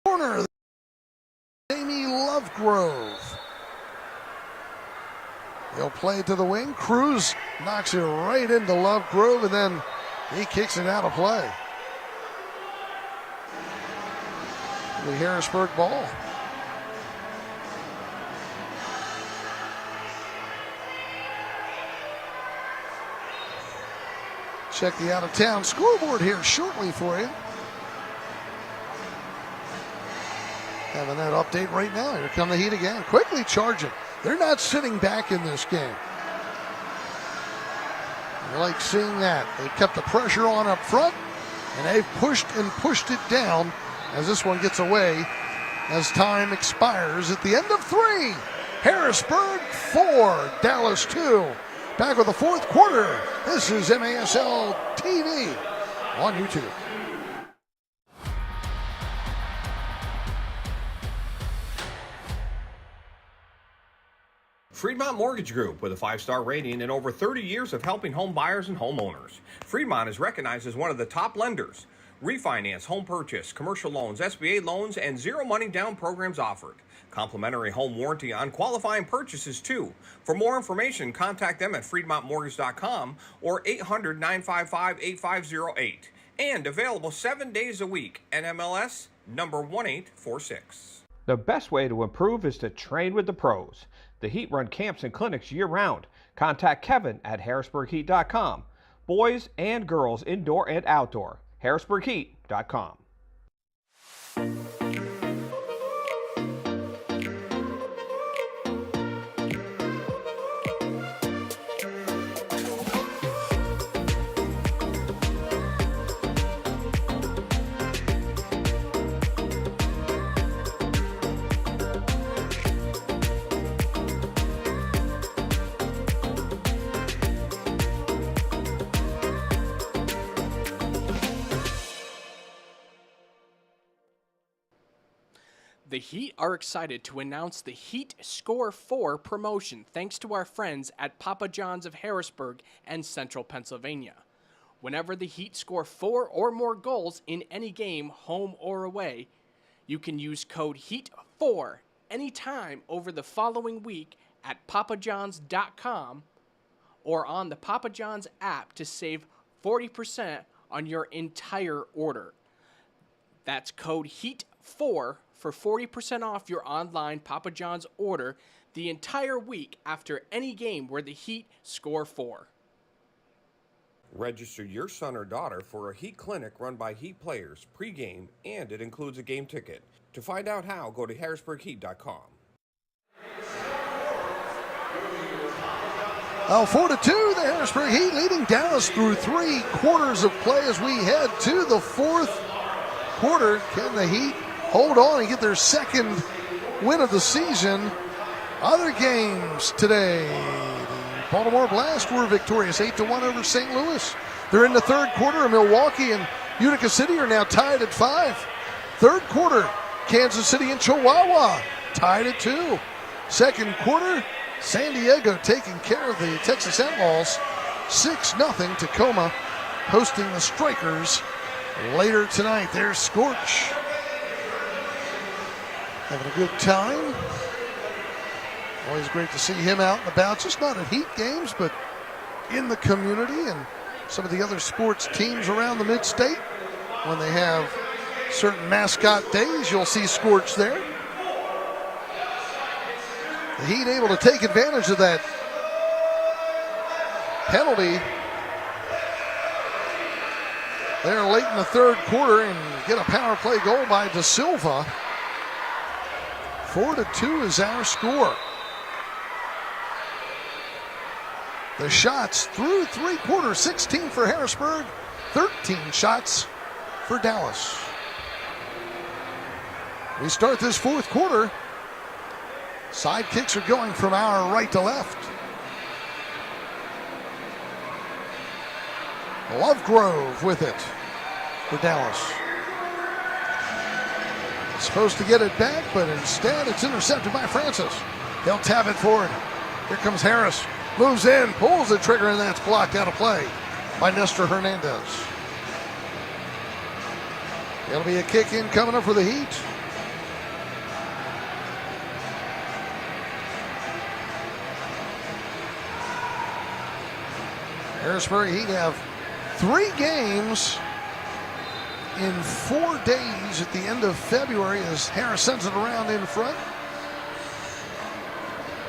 Corner, Jamie Lovegrove. He'll play it to the wing. Cruz knocks it right into Lovegrove, and then he kicks it out of play. The Harrisburg ball. Check the out-of-town scoreboard here shortly for you. Having that update right now. Here come the Heat again. Quickly charging. They're not sitting back in this game. I like seeing that. They've kept the pressure on up front, and they've pushed it down as this one gets away as time expires at the end of 3. Harrisburg 4, Dallas 2. Back with the fourth quarter. This is MASL TV on YouTube. Fremont Mortgage Group, with a 5-star rating and over 30 years of helping home buyers and homeowners. Fremont is recognized as one of the top lenders. Refinance, home purchase, commercial loans, SBA loans, and zero money down programs offered. Complimentary home warranty on qualifying purchases, too. For more information, contact them at FremontMortgage.com or 800-955-8508. And available 7 days a week. NMLS number 1846. The best way to improve is to train with the pros. The Heat run camps and clinics year-round. Contact Kevin at HarrisburgHeat.com. Boys and girls, indoor and outdoor. HarrisburgHeat.com. The Heat are excited to announce the Heat Score 4 promotion thanks to our friends at Papa John's of Harrisburg and Central Pennsylvania. Whenever the Heat score 4 or more goals in any game, home or away, you can use code HEAT4 anytime over the following week at papajohns.com or on the Papa John's app to save 40% on your entire order. That's code HEAT4 for 40% off your online Papa John's order the entire week after any game where the Heat score 4. Register your son or daughter for a Heat clinic run by Heat players pregame, and it includes a game ticket. To find out how, go to harrisburgheat.com. 4-2, the Harrisburg Heat leading Dallas through 3 quarters of play as we head to the 4th quarter. Can the Heat hold on and get their second win of the season? Other games today, the Baltimore Blast were victorious 8-1 over St. Louis. They're in the 3rd quarter. Milwaukee and Utica City are now tied at 5. 3rd quarter, Kansas City and Chihuahua tied at 2. 2nd quarter, San Diego taking care of the Texas Outlaws 6-0. Tacoma hosting the Strikers later tonight. There's Scorch having a good time. Always great to see him out and about, just not at Heat games, but in the community and some of the other sports teams around the mid-state. When they have certain mascot days, you'll see Scorch there. The Heat able to take advantage of that penalty there late in the 3rd quarter and get a power play goal by Da Silva. 4-2 is our score. The shots through 3 quarters, 16 for Harrisburg, 13 shots for Dallas. We start this 4th quarter. Sidekicks are going from our right to left. Lovegrove with it for Dallas. Supposed to get it back, but instead it's intercepted by Francis. They'll tap it forward. Here comes Harris. Moves in, pulls the trigger, and that's blocked out of play by Nestor Hernandez. It'll be a kick in coming up for the Heat. Harrisburg Heat have 3 games in 4 days at the end of February as Harris sends it around in front.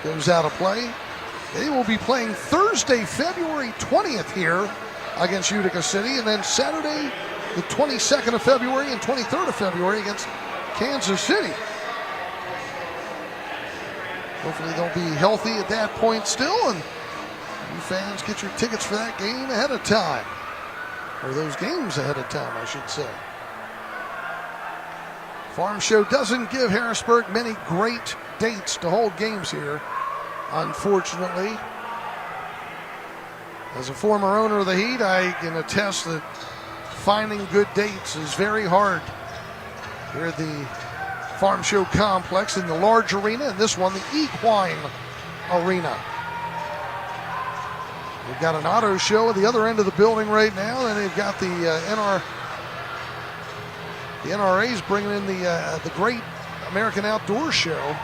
Goes out of play. They will be playing Thursday, February 20th here against Utica City, and then Saturday, the 22nd of February and 23rd of February against Kansas City. Hopefully they'll be healthy at that point still, and you fans get your tickets for that game ahead of time. Or those games ahead of time, I should say. Farmshow doesn't give Harrisburg many great dates to hold games here, unfortunately. As a former owner of the Heat, I can attest that finding good dates is very hard here at the Farmshow complex in the large arena, and this one, the Equine Arena. We've got an auto show at the other end of the building right now, and they've got the NRA's bringing in the Great American Outdoor Show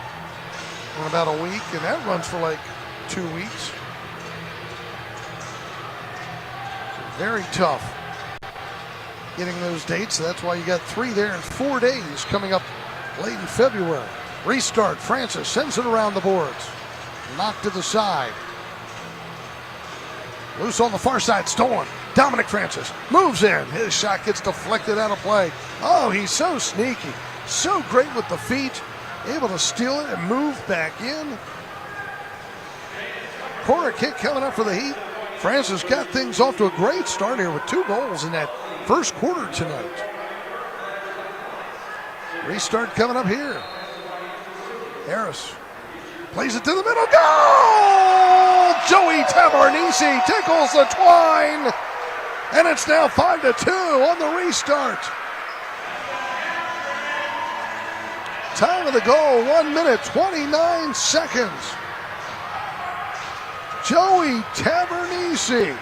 in about a week, and that runs for like 2 weeks. So very tough getting those dates. So that's why you got 3 there in 4 days coming up late in February. Restart. Francis sends it around the boards. Knocked to the side. Loose on the far side, stolen. Dominic Francis moves in. His shot gets deflected out of play. Oh, he's so sneaky. So great with the feet. Able to steal it and move back in. Corner kick coming up for the Heat. Francis got things off to a great start here with 2 goals in that 1st quarter tonight. Restart coming up here. Harris plays it to the middle. Goal! Joey Tabarnisi tickles the twine. And it's now 5-2 on the restart. Time of the goal, 1 minute, 29 seconds. Joey Tavernisi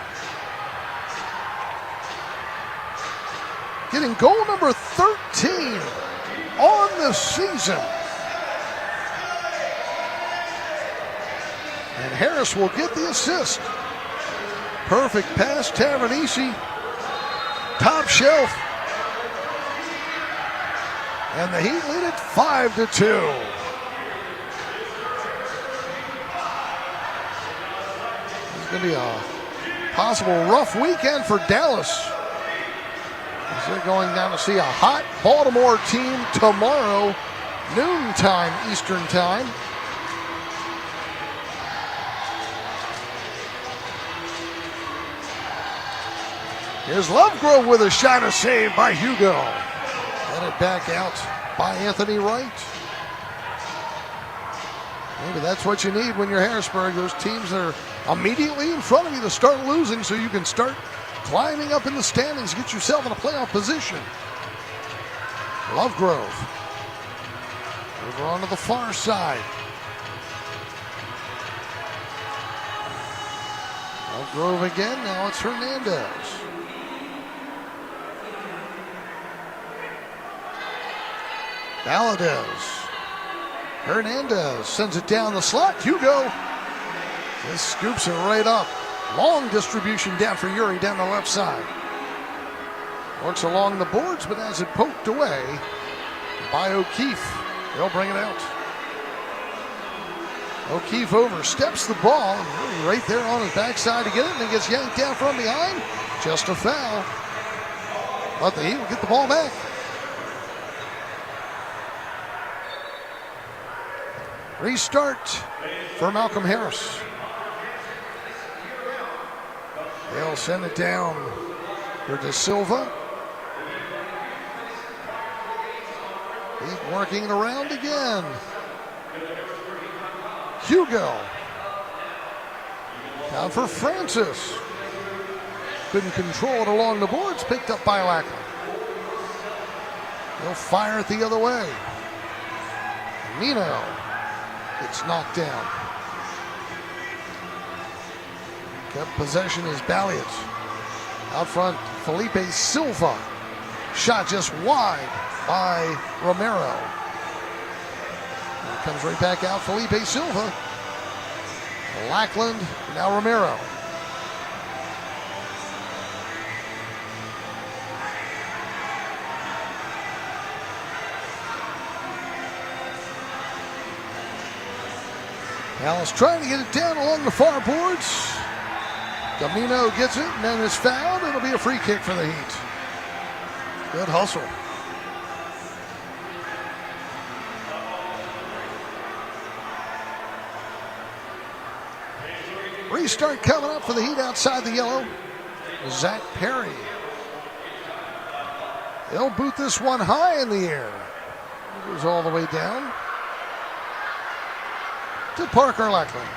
getting goal number 13 on the season. And Harris will get the assist. Perfect pass, Tavernisi. Top shelf. And the Heat lead it 5-2. It's going to be a possible rough weekend for Dallas, as they're going down to see a hot Baltimore team tomorrow, noontime Eastern time. Here's Lovegrove with a shot, a save by Hugo. Let it back out by Anthony Wright. Maybe that's what you need when you're Harrisburg. Those teams that are immediately in front of you to start losing so you can start climbing up in the standings, get yourself in a playoff position. Lovegrove over onto the far side. Lovegrove again, now it's Hernandez. Valadez. Hernandez sends it down the slot. Hugo just scoops it right up. Long distribution down for Uri down the left side. Works along the boards, but has it poked away by O'Keefe. They'll bring it out. O'Keefe oversteps the ball. Right there on his backside to get it, and he gets yanked down from behind. Just a foul. But the Heat will get the ball back. Restart for Malcolm Harris. They'll send it down for De Silva. He's working it around again. Hugo. Down for Francis. Couldn't control it along the boards. Picked up by Lackland. They'll fire it the other way. Nino. It's knocked down. Kept possession is Balliot. Out front, Felipe Silva. Shot just wide by Romero. And it comes right back out, Felipe Silva. Lackland, now Romero. Dallas trying to get it down along the far boards. Camino gets it and then is fouled. It'll be a free kick for the Heat. Good hustle. Restart coming up for the Heat outside the yellow. Zach Perry. They'll boot this one high in the air. It goes all the way down to Parker Lackland.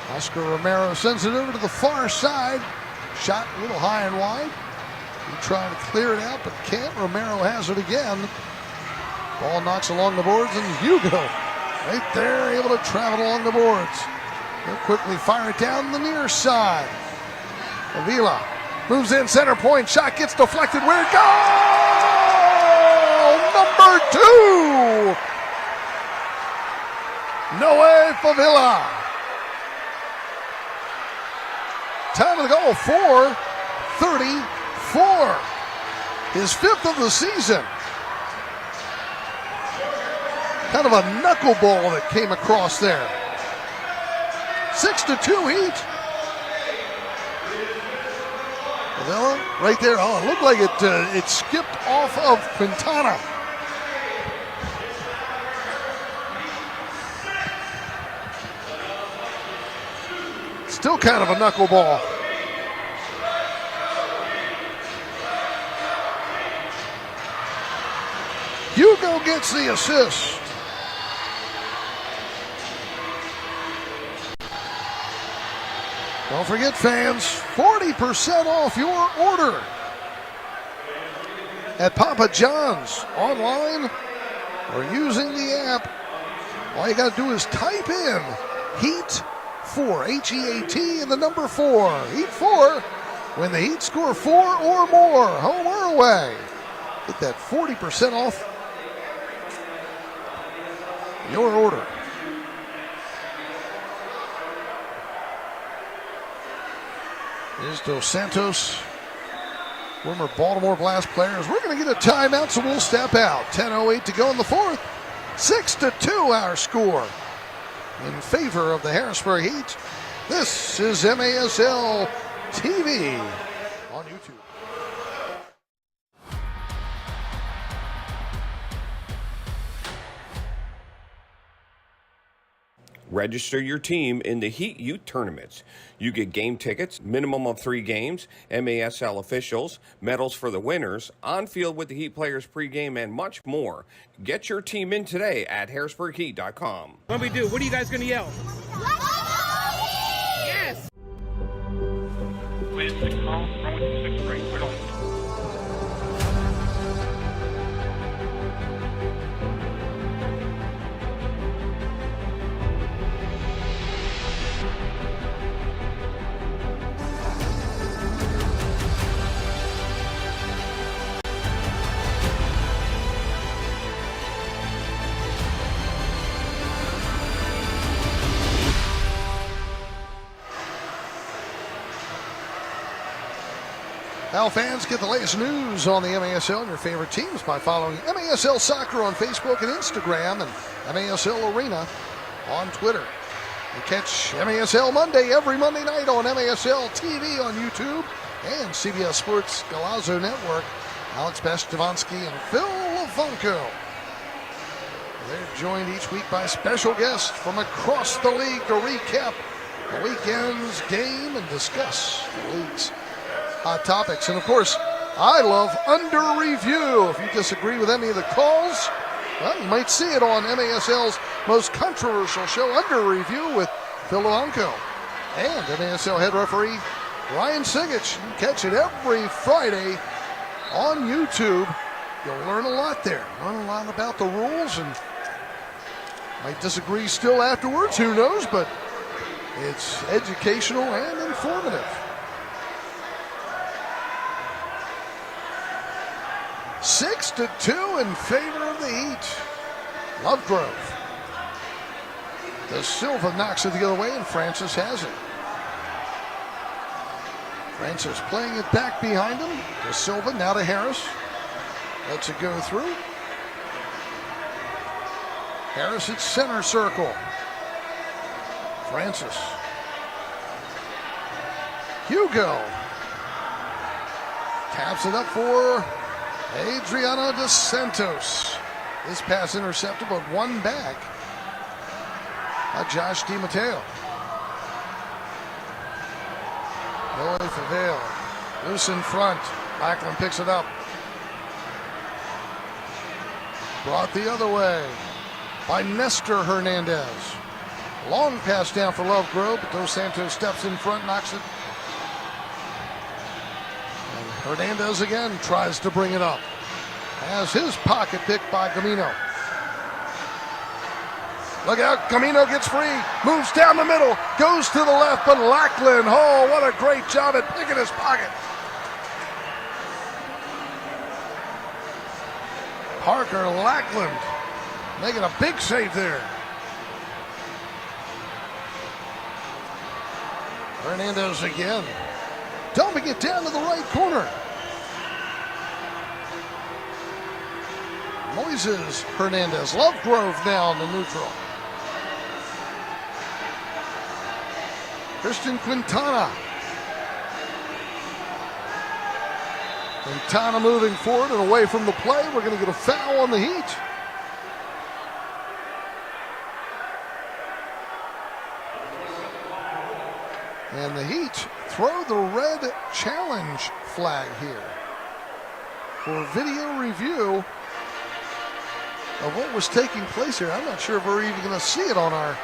Oscar Romero sends it over to the far side. Shot a little high and wide. He trying to clear it out, but can't. Romero has it again. Ball knocks along the boards, and Hugo right there, able to travel along the boards. He'll quickly fire it down the near side. Avila moves in center point. Shot gets deflected. Where it goes? Number 2. Noe Favila. Time of the goal, 4:34. His 5th of the season. Kind of a knuckleball that came across there. 6-2 Heat. Favila right there. Oh, it looked like it skipped off of Quintana. Still kind of a knuckleball. Hugo gets the assist. Don't forget, fans, 40% off your order at Papa John's, online or using the app. All you got to do is type in HEAT4, H-E-A-T, and the number 4. HEAT4, when the Heat score 4 or more, home or away. Get that 40% off your order. Here's Dos Santos, former Baltimore Blast players. We're going to get a timeout, so we'll step out. 10:08 to go in the fourth. 6-2 our score in favor of the Harrisburg Heat. This is MASL TV on YouTube. Register your team in the Heat Youth Tournaments. You get game tickets, minimum of 3 games, MASL officials, medals for the winners, on field with the Heat players pregame, and much more. Get your team in today at harrisburgheat.com. What do we do? What are you guys going to yell? Yes! Please, 6 home, run with the 6th grade, wait on. Now, fans, get the latest news on the MASL and your favorite teams by following MASL Soccer on Facebook and Instagram, and MASL Arena on Twitter. You catch MASL Monday every Monday night on MASL TV on YouTube and CBS Sports Galazzo Network. Alex Bestavansky and Phil LaFonco. They're joined each week by special guests from across the league to recap the weekend's game and discuss the league's hot topics. And of course, I love Under Review. If you disagree with any of the calls, well, you might see it on MASL's most controversial show, Under Review, with Phil LaFonco and MASL head referee Ryan Sigich. You catch it every Friday on YouTube. You'll learn a lot there. Learn a lot about the rules, and might disagree still afterwards, who knows, but it's educational and informative. 6-2 in favor of the Heat. Lovegrove. De Silva knocks it the other way, and Francis has it. Francis playing it back behind him. De Silva now to Harris. Lets it go through. Harris at center circle. Francis. Hugo. Taps it up for Adriano Dos Santos. This pass intercepted, but one back by Josh DiMatteo. Noe Favale. Loose in front. Lackland picks it up. Brought the other way by Nestor Hernandez. Long pass down for Lovegrove, but Dos Santos steps in front, knocks it. And Hernandez again tries to bring it up. Has his pocket picked by Gamino. Look out, Gamino gets free, moves down the middle, goes to the left, but Lackland, oh, what a great job at picking his pocket. Parker Lackland making a big save there. Hernandez again. Dumping it down to the right corner. Moises Hernandez. Lovegrove now in the neutral. Christian Quintana. Quintana moving forward and away from the play. We're going to get a foul on the Heat. And the Heat throw the red challenge flag here for video review of what was taking place here. I'm not sure if we're even going to see it on our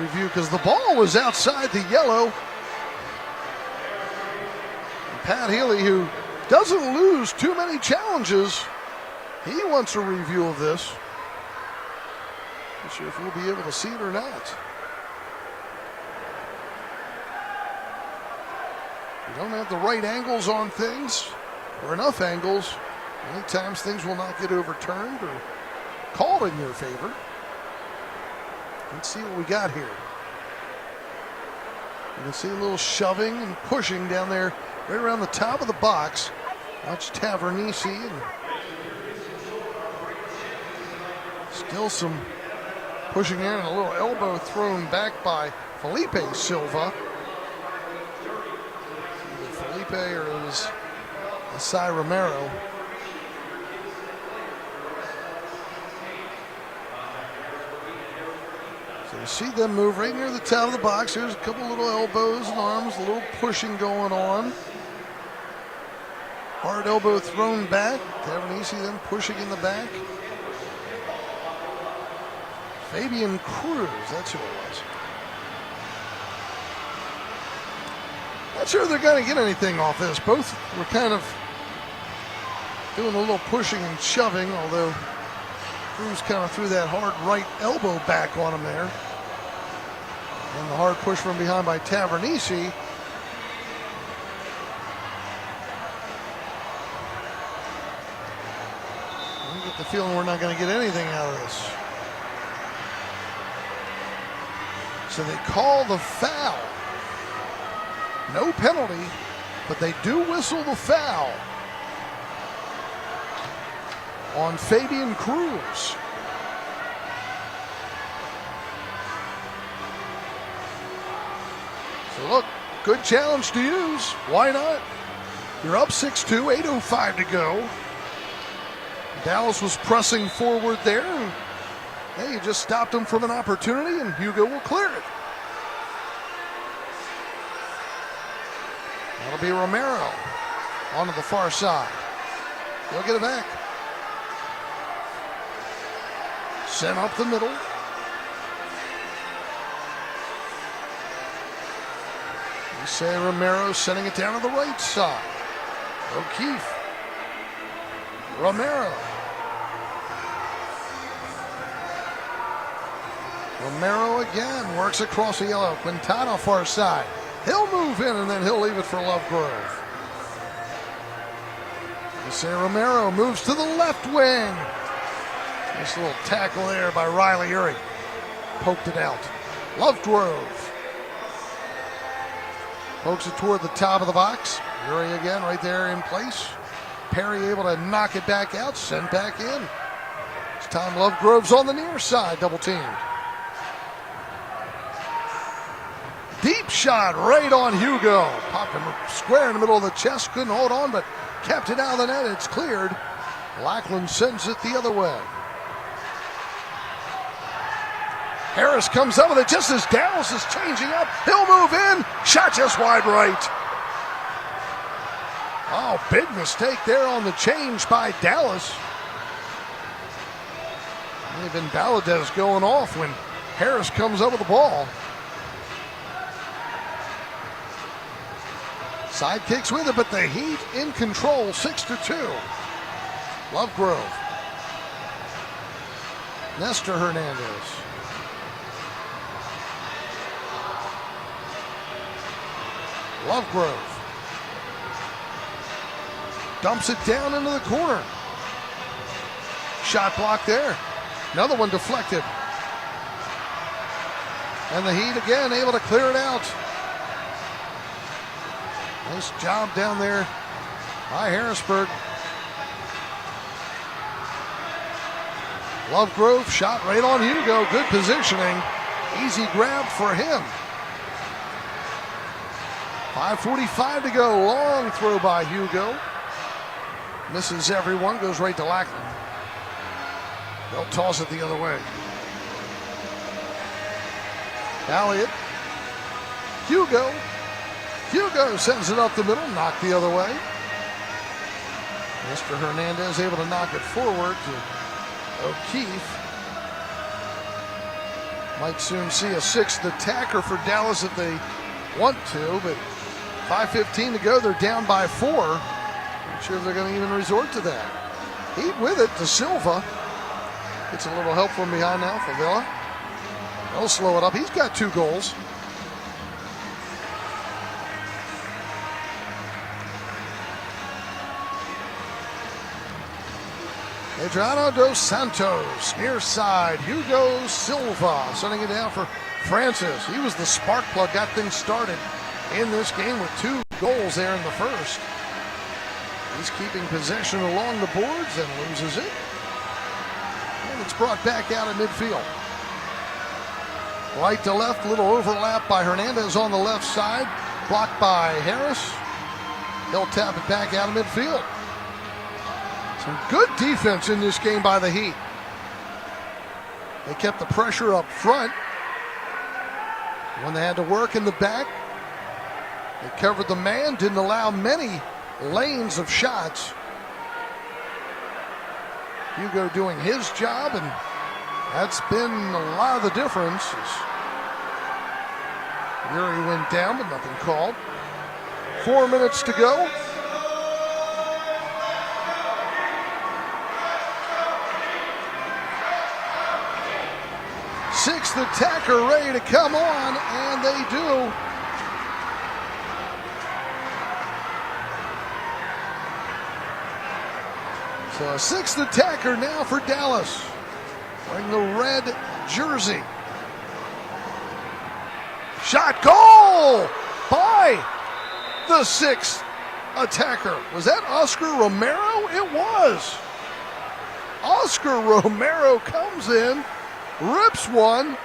review because the ball was outside the yellow. And Pat Healy, who doesn't lose too many challenges, he wants a review of this. Not sure if we'll be able to see it or not. You don't have the right angles on things, or enough angles. Many times things will not get overturned or called in your favor. Let's see what we got here. You can see a little shoving and pushing down there right around the top of the box. Watch Tavernisi, and still some pushing in and a little elbow thrown back by Felipe Silva. Either Felipe or it was Asai Romero. So you see them move right near the top of the box. There's a couple little elbows and arms, a little pushing going on. Hard elbow thrown back. Tavernisi then pushing in the back. Fabian Cruz, that's who it was. Not sure they're going to get anything off this. Both were kind of doing a little pushing and shoving, although Cruz kind of threw that hard right elbow back on him there. And the hard push from behind by Tavernisi. I get the feeling we're not going to get anything out of this. So they call the foul. No penalty, but they do whistle the foul on Fabian Cruz. So look, good challenge to use. Why not? You're up 6-2, 8:05 to go. Dallas was pressing forward there. And, hey, you just stopped him from an opportunity, and Hugo will clear it. That'll be Romero onto the far side. He'll get it back. Sent up the middle. You say Romero sending it down to the right side. O'Keefe. Romero. Romero again works across the yellow. Quintana far side. He'll move in and then he'll leave it for Lovegrove. You say Romero moves to the left wing. Nice little tackle there by Riley Urey. Poked it out. Lovegrove pokes it toward the top of the box. Urey again right there in place. Perry able to knock it back out, sent back in. This time Lovegrove's on the near side, double teamed. Deep shot right on Hugo. Popped him square in the middle of the chest. Couldn't hold on, but kept it out of the net. It's cleared. Lackland sends it the other way. Harris comes up with it just as Dallas is changing up. He'll move in. Shot just wide right. Oh, big mistake there on the change by Dallas. Even Valadez going off when Harris comes up with the ball. Sidekicks with it, but the Heat in control, 6-2. Lovegrove. Nestor Hernandez. Lovegrove. Dumps it down into the corner. Shot block there. Another one deflected. And the Heat again able to clear it out. Nice job down there by Harrisburg. Lovegrove shot right on Hugo. Good positioning. Easy grab for him. 5:45 to go. Long throw by Hugo. Misses everyone. Goes right to Lackland. They'll toss it the other way. Elliott. Hugo. Hugo sends it up the middle, knocked the other way. Mr. Hernandez able to knock it forward to O'Keefe. Might soon see a sixth attacker for Dallas if they want to, but 5:15 to go, they're down by 4. Not sure if they're going to even resort to that. Heat with it to Silva. Gets a little help from behind now for Villa. They'll slow it up. He's got 2 goals. Adriano dos Santos, near side, Hugo Silva, sending it down for Francis. He was the spark plug, got things started in this game with 2 goals there in the first. He's keeping possession along the boards and loses it. And it's brought back out of midfield. Right to left, little overlap by Hernandez on the left side, blocked by Harris. He'll tap it back out of midfield. Some good defense in this game by the Heat. They kept the pressure up front. When they had to work in the back, they covered the man, didn't allow many lanes of shots. Hugo doing his job, and that's been a lot of the difference. Yuri went down, but nothing called. 4 minutes to go. Sixth attacker ready to come on, and they do. So a 6th attacker now for Dallas, wearing the red jersey. Shot, goal by the 6th attacker. Was that Oscar Romero? It was. Oscar Romero comes in, rips one,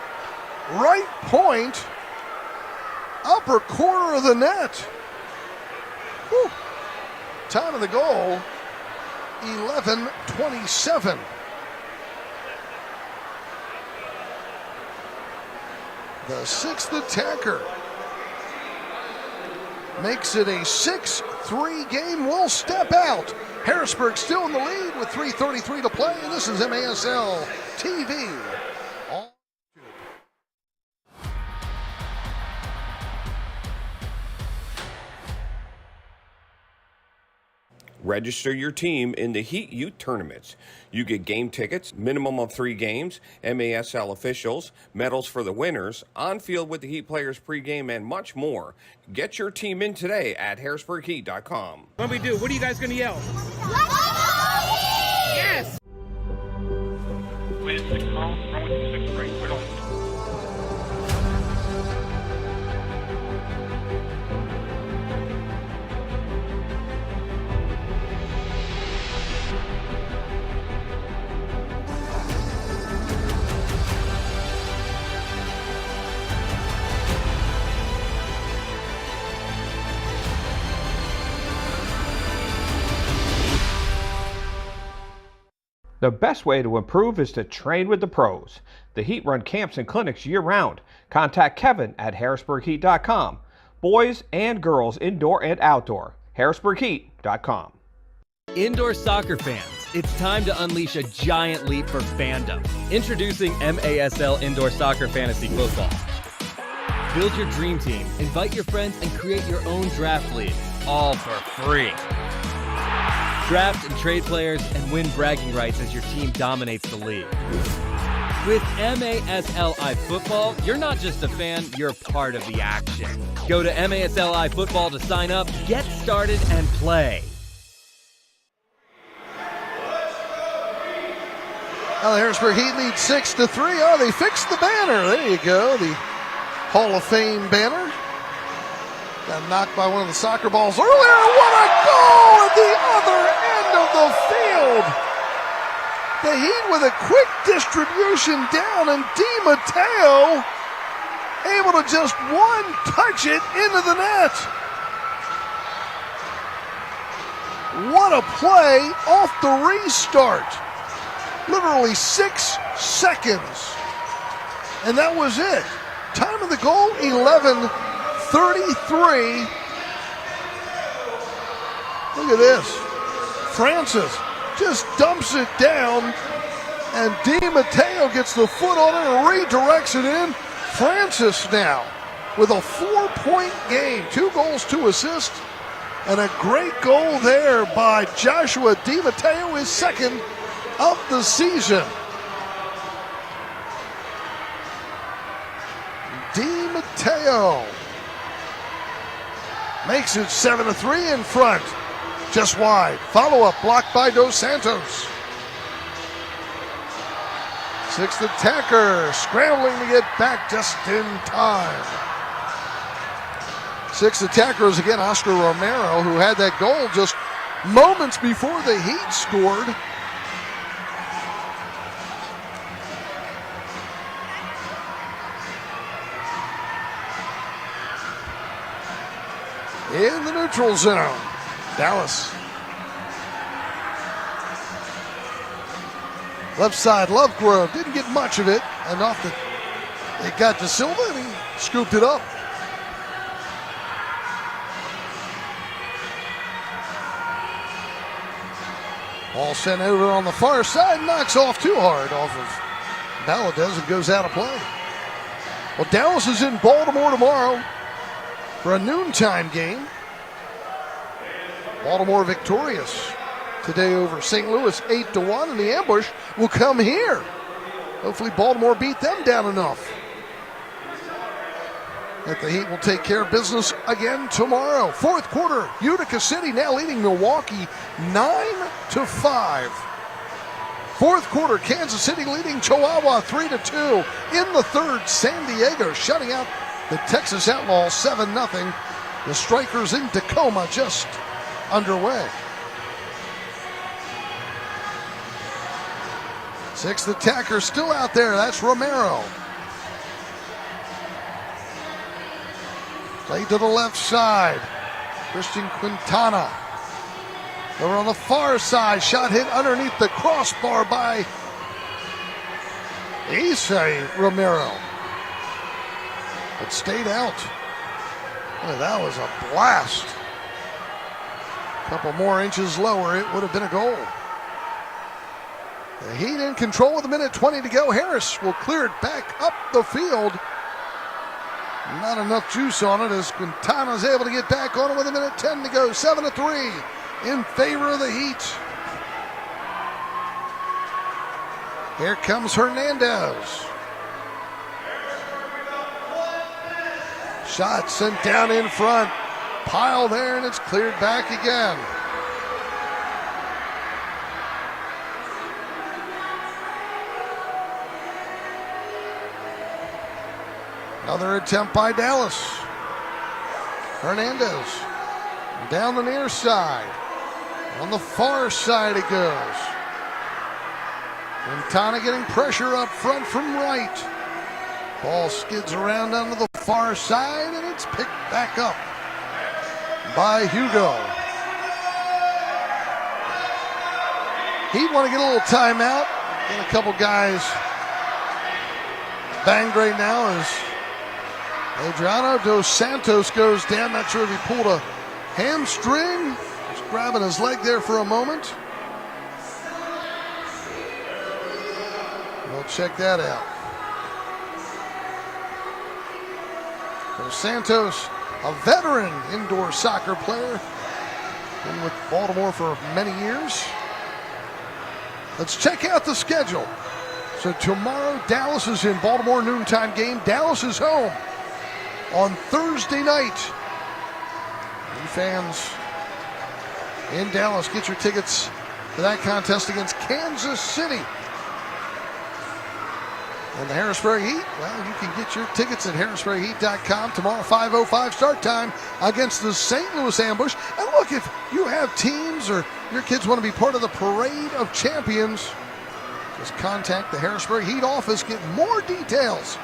right point, upper corner of the net. Whew. Time of the goal, 11:27. The 6th attacker makes it a 6-3 game. Will step out. Harrisburg still in the lead with 3:33 to play, and this is MASL TV. Register your team in the Heat Youth Tournaments. You get game tickets, minimum of 3 games, MASL officials, medals for the winners, on field with the Heat players pregame, and much more. Get your team in today at HarrisburgHeat.com. What do we do? What are you guys going to yell? Yes! With 6 miles, wrong with 6 break, we're on. The best way to improve is to train with the pros. The Heat run camps and clinics year-round. Contact Kevin at HarrisburgHeat.com. Boys and girls, indoor and outdoor. HarrisburgHeat.com. Indoor soccer fans, it's time to unleash a giant leap for fandom. Introducing MASL Indoor Soccer Fantasy Football. Build your dream team, invite your friends, and create your own draft league, all for free. Draft and trade players and win bragging rights as your team dominates the league. With MASLI Football, you're not just a fan, you're part of the action. Go to MASLI Football to sign up, get started, and play. Well, the Harrisburg Heat lead 6-3. Oh, they fixed the banner. There you go, the Hall of Fame banner. Got knocked by one of the soccer balls earlier. What a goal at the other end of the field. The Heat with a quick distribution down, and Di Matteo able to just one-touch it into the net. What a play off the restart. Literally 6 seconds. And that was it. Time of the goal, 11:33. Look at this. Francis just dumps it down And DiMatteo gets the foot on it and redirects it in. Francis now with a 4-point game, 2 goals, 2 assists, and a great goal there by Joshua DiMatteo, his second of the season. DiMatteo makes it 7-3 in front, just wide. Follow-up blocked by Dos Santos. 6th attacker, scrambling to get back just in time. 6th attacker is again Oscar Romero, who had that goal just moments before the Heat scored. In the neutral zone, Dallas. Left side, Lovegrove didn't get much of it. Enough that it got to Silva and he scooped it up. Ball sent over on the far side, knocks off too hard off of Valadez and goes out of play. Well, Dallas is in Baltimore tomorrow for a noontime game. Baltimore victorious today over St. Louis 8-1, and the ambush will come here. Hopefully Baltimore beat them down enough that the Heat will take care of business again tomorrow. 4th quarter, Utica City now leading Milwaukee 9-5. 4th quarter, Kansas City leading Chihuahua 3-2. In the 3rd, San Diego shutting out the Texas Outlaws 7-0. The Strikers in Tacoma just underway. 6th attacker still out there. That's Romero. Play to the left side. Christian Quintana. Over on the far side. Shot hit underneath the crossbar by Isai Romero. But stayed out. Boy, that was a blast. A couple more inches lower, it would have been a goal. The Heat in control with 1:20 to go. Harris will clear it back up the field. Not enough juice on it as Quintana is able to get back on it with 1:10 to go. 7-3 in favor of the Heat. Here comes Hernandez. Shot sent down in front. Pile there, and it's cleared back again. Another attempt by Dallas. Hernandez down the near side. On the far side it goes. Quintana getting pressure up front from right. Ball skids around onto the far side, and it's picked back up by Hugo. Heat want to get a little timeout. Get a couple guys banged right now as Adriano Dos Santos goes down. Not sure if he pulled a hamstring. Just grabbing his leg there for a moment. We'll check that out. Dos Santos, a veteran indoor soccer player. Been with Baltimore for many years. Let's check out the schedule. So tomorrow, Dallas is in Baltimore, noontime game. Dallas is home on Thursday night. You fans in Dallas, get your tickets for that contest against Kansas City. And the Harrisburg Heat, well, you can get your tickets at harrisburgheat.com. Tomorrow, 5:05 start time against the St. Louis Ambush. And look, if you have teams or your kids want to be part of the Parade of Champions, just contact the Harrisburg Heat office, get more details.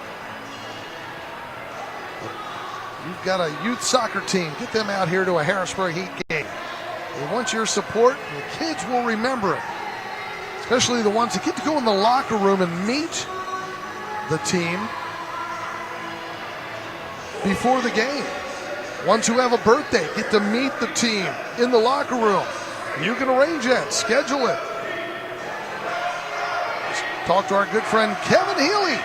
You've got a youth soccer team, get them out here to a Harrisburg Heat game. They want your support, and the kids will remember it. Especially the ones that get to go in the locker room and meet the team before the game. Ones who have a birthday get to meet the team in the locker room. You can arrange that, schedule it. talk to our good friend Kevin Healy.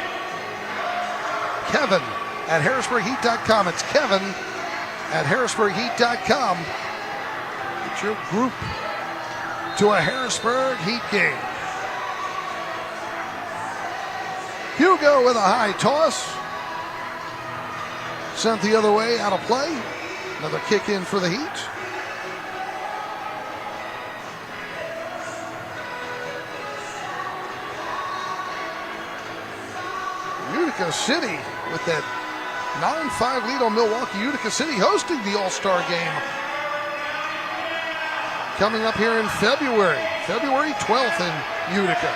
Kevin at HarrisburgHeat.com. It's Kevin at HarrisburgHeat.com. Get your group to a Harrisburg Heat game. Hugo with a high toss. Sent the other way, out of play. Another kick in for the Heat. Utica City with that 9-5 lead on Milwaukee. Utica City hosting the All-Star game. Coming up here in February 12th in Utica.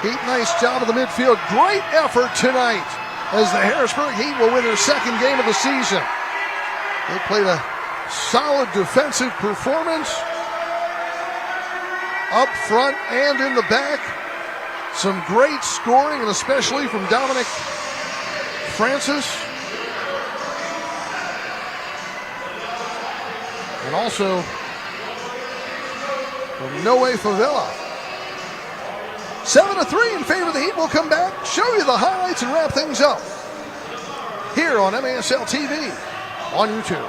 Heat, nice job of the midfield. Great effort tonight as the Harrisburg Heat will win their second game of the season. They played a solid defensive performance up front and in the back. Some great scoring, and especially from Dominic Francis. And also from Noe Favela. 7-3 in favor of the Heat. We'll come back, show you the highlights, and wrap things up here on MASL TV on YouTube.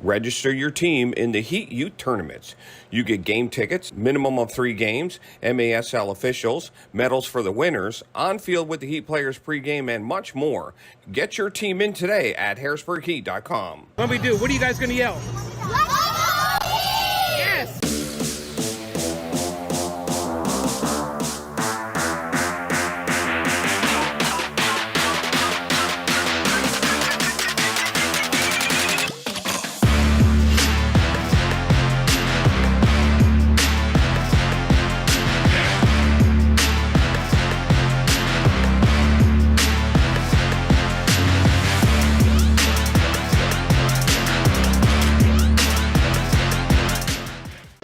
Register your team in the Heat Youth Tournaments. You get game tickets, minimum of 3 games, MASL officials, medals for the winners, on field with the Heat players pregame, and much more. Get your team in today at HarrisburgHeat.com. What do we do? What are you guys going to yell? Yes!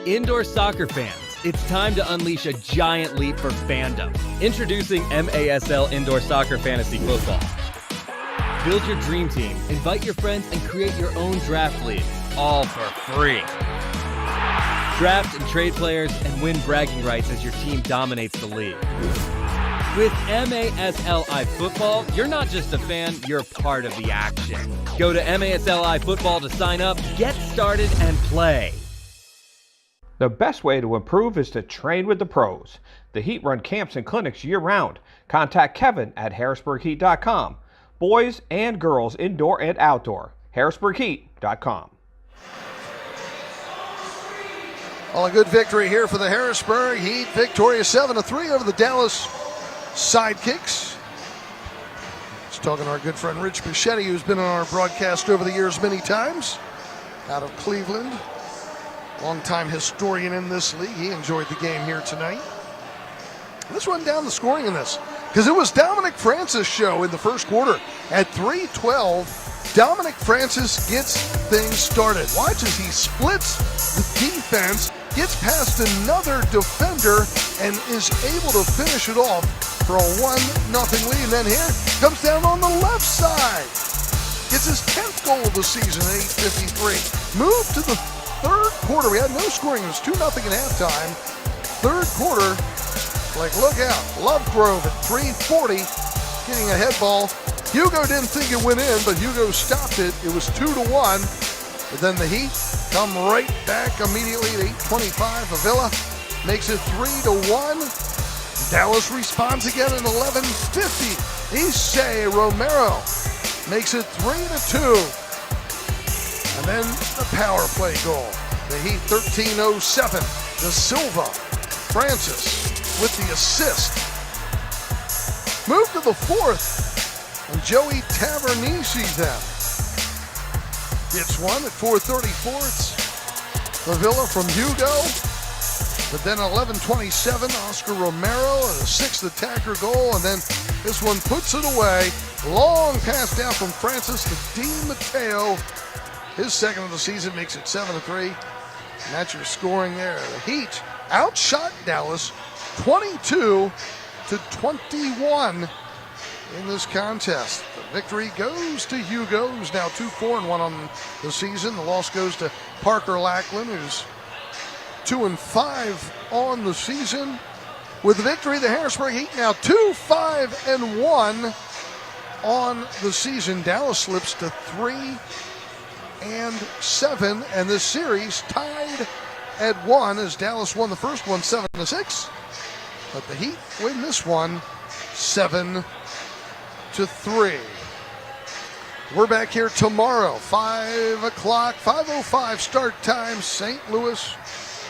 Indoor soccer fans, it's time to unleash a giant leap for fandom. Introducing MASL Indoor Soccer Fantasy Football. Build your dream team, invite your friends, and create your own draft league, all for free. Draft and trade players and win bragging rights as your team dominates the league. With MASLI Football, you're not just a fan, you're part of the action. Go to MASLI Football to sign up, get started, and play. The best way to improve is to train with the pros. The Heat run camps and clinics year-round. Contact Kevin at HarrisburgHeat.com. Boys and girls indoor and outdoor. HarrisburgHeat.com. Well, a good victory here for the Harrisburg Heat. Victorious 7-3 over the Dallas Sidekicks. Just talking to our good friend Rich Bichetti, who's been on our broadcast over the years many times, out of Cleveland. Longtime historian in this league. He enjoyed the game here tonight. Let's run down the scoring in this, because it was Dominic Francis' show in the first quarter. At 3:12, Dominic Francis gets things started. Watch as he splits the defense, gets past another defender, and is able to finish it off for a 1-0 lead. And then here comes down on the left side. Gets his 10th goal of the season at 8:53. Move to the third quarter. We had no scoring. It was 2-0 at halftime. Third quarter, like, look out. Lovegrove at 3:40 getting a head ball. Hugo didn't think it went in, but Hugo stopped it. It was 2-1. But then the Heat come right back immediately at 8:25. Avila makes it 3-1. Dallas responds again at 11:50. Issei Romero makes it 3-2. And then the power play goal. The Heat 13:07. De Silva, Francis with the assist. Move to the fourth. And Joey Tavernisi then gets one at 4:34. It's Avila from Hugo. But then 11:27, Oscar Romero, and a sixth attacker goal. And then this one puts it away. Long pass down from Francis to Di Matteo. His second of the season makes it 7-3. And that's your scoring there. The Heat outshot Dallas 22-21 in this contest. The victory goes to Hugo, who's now 2-4-1 on the season. The loss goes to Parker Lackland, who's 2-5 on the season. With the victory, the Harrisburg Heat now 2-5-1 on the season. Dallas slips to 3-7, and this series tied at 1 as Dallas won the first one 7-6, but the Heat win this one 7-3. We're back here tomorrow, 5 o'clock, 5:05 start time. St. Louis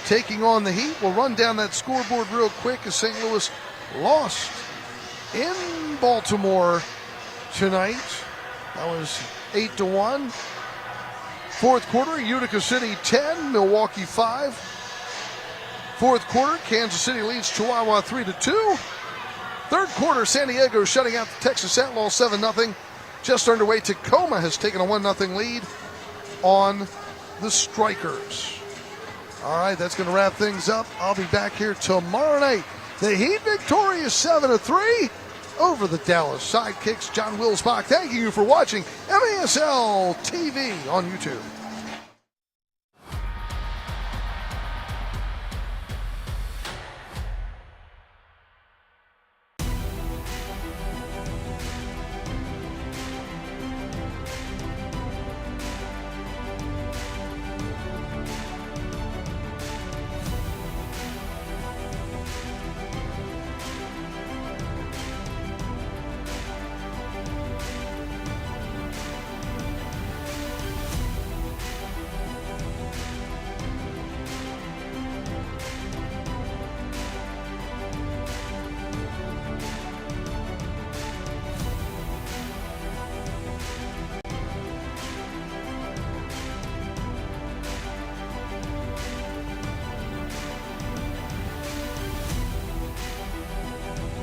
taking on the Heat. We'll run down that scoreboard real quick as St. Louis lost in Baltimore tonight. That was 8-1. Fourth quarter, Utica City 10, Milwaukee 5. Fourth quarter, Kansas City leads Chihuahua 3-2. Third quarter, San Diego shutting out the Texas Outlaws 7-0. Just underway, Tacoma has taken a 1-0 lead on the Strikers. All right, that's going to wrap things up. I'll be back here tomorrow night. The Heat victorious 7-3 over the Dallas Sidekicks. John Wilsbach, thanking you for watching MASL TV on YouTube.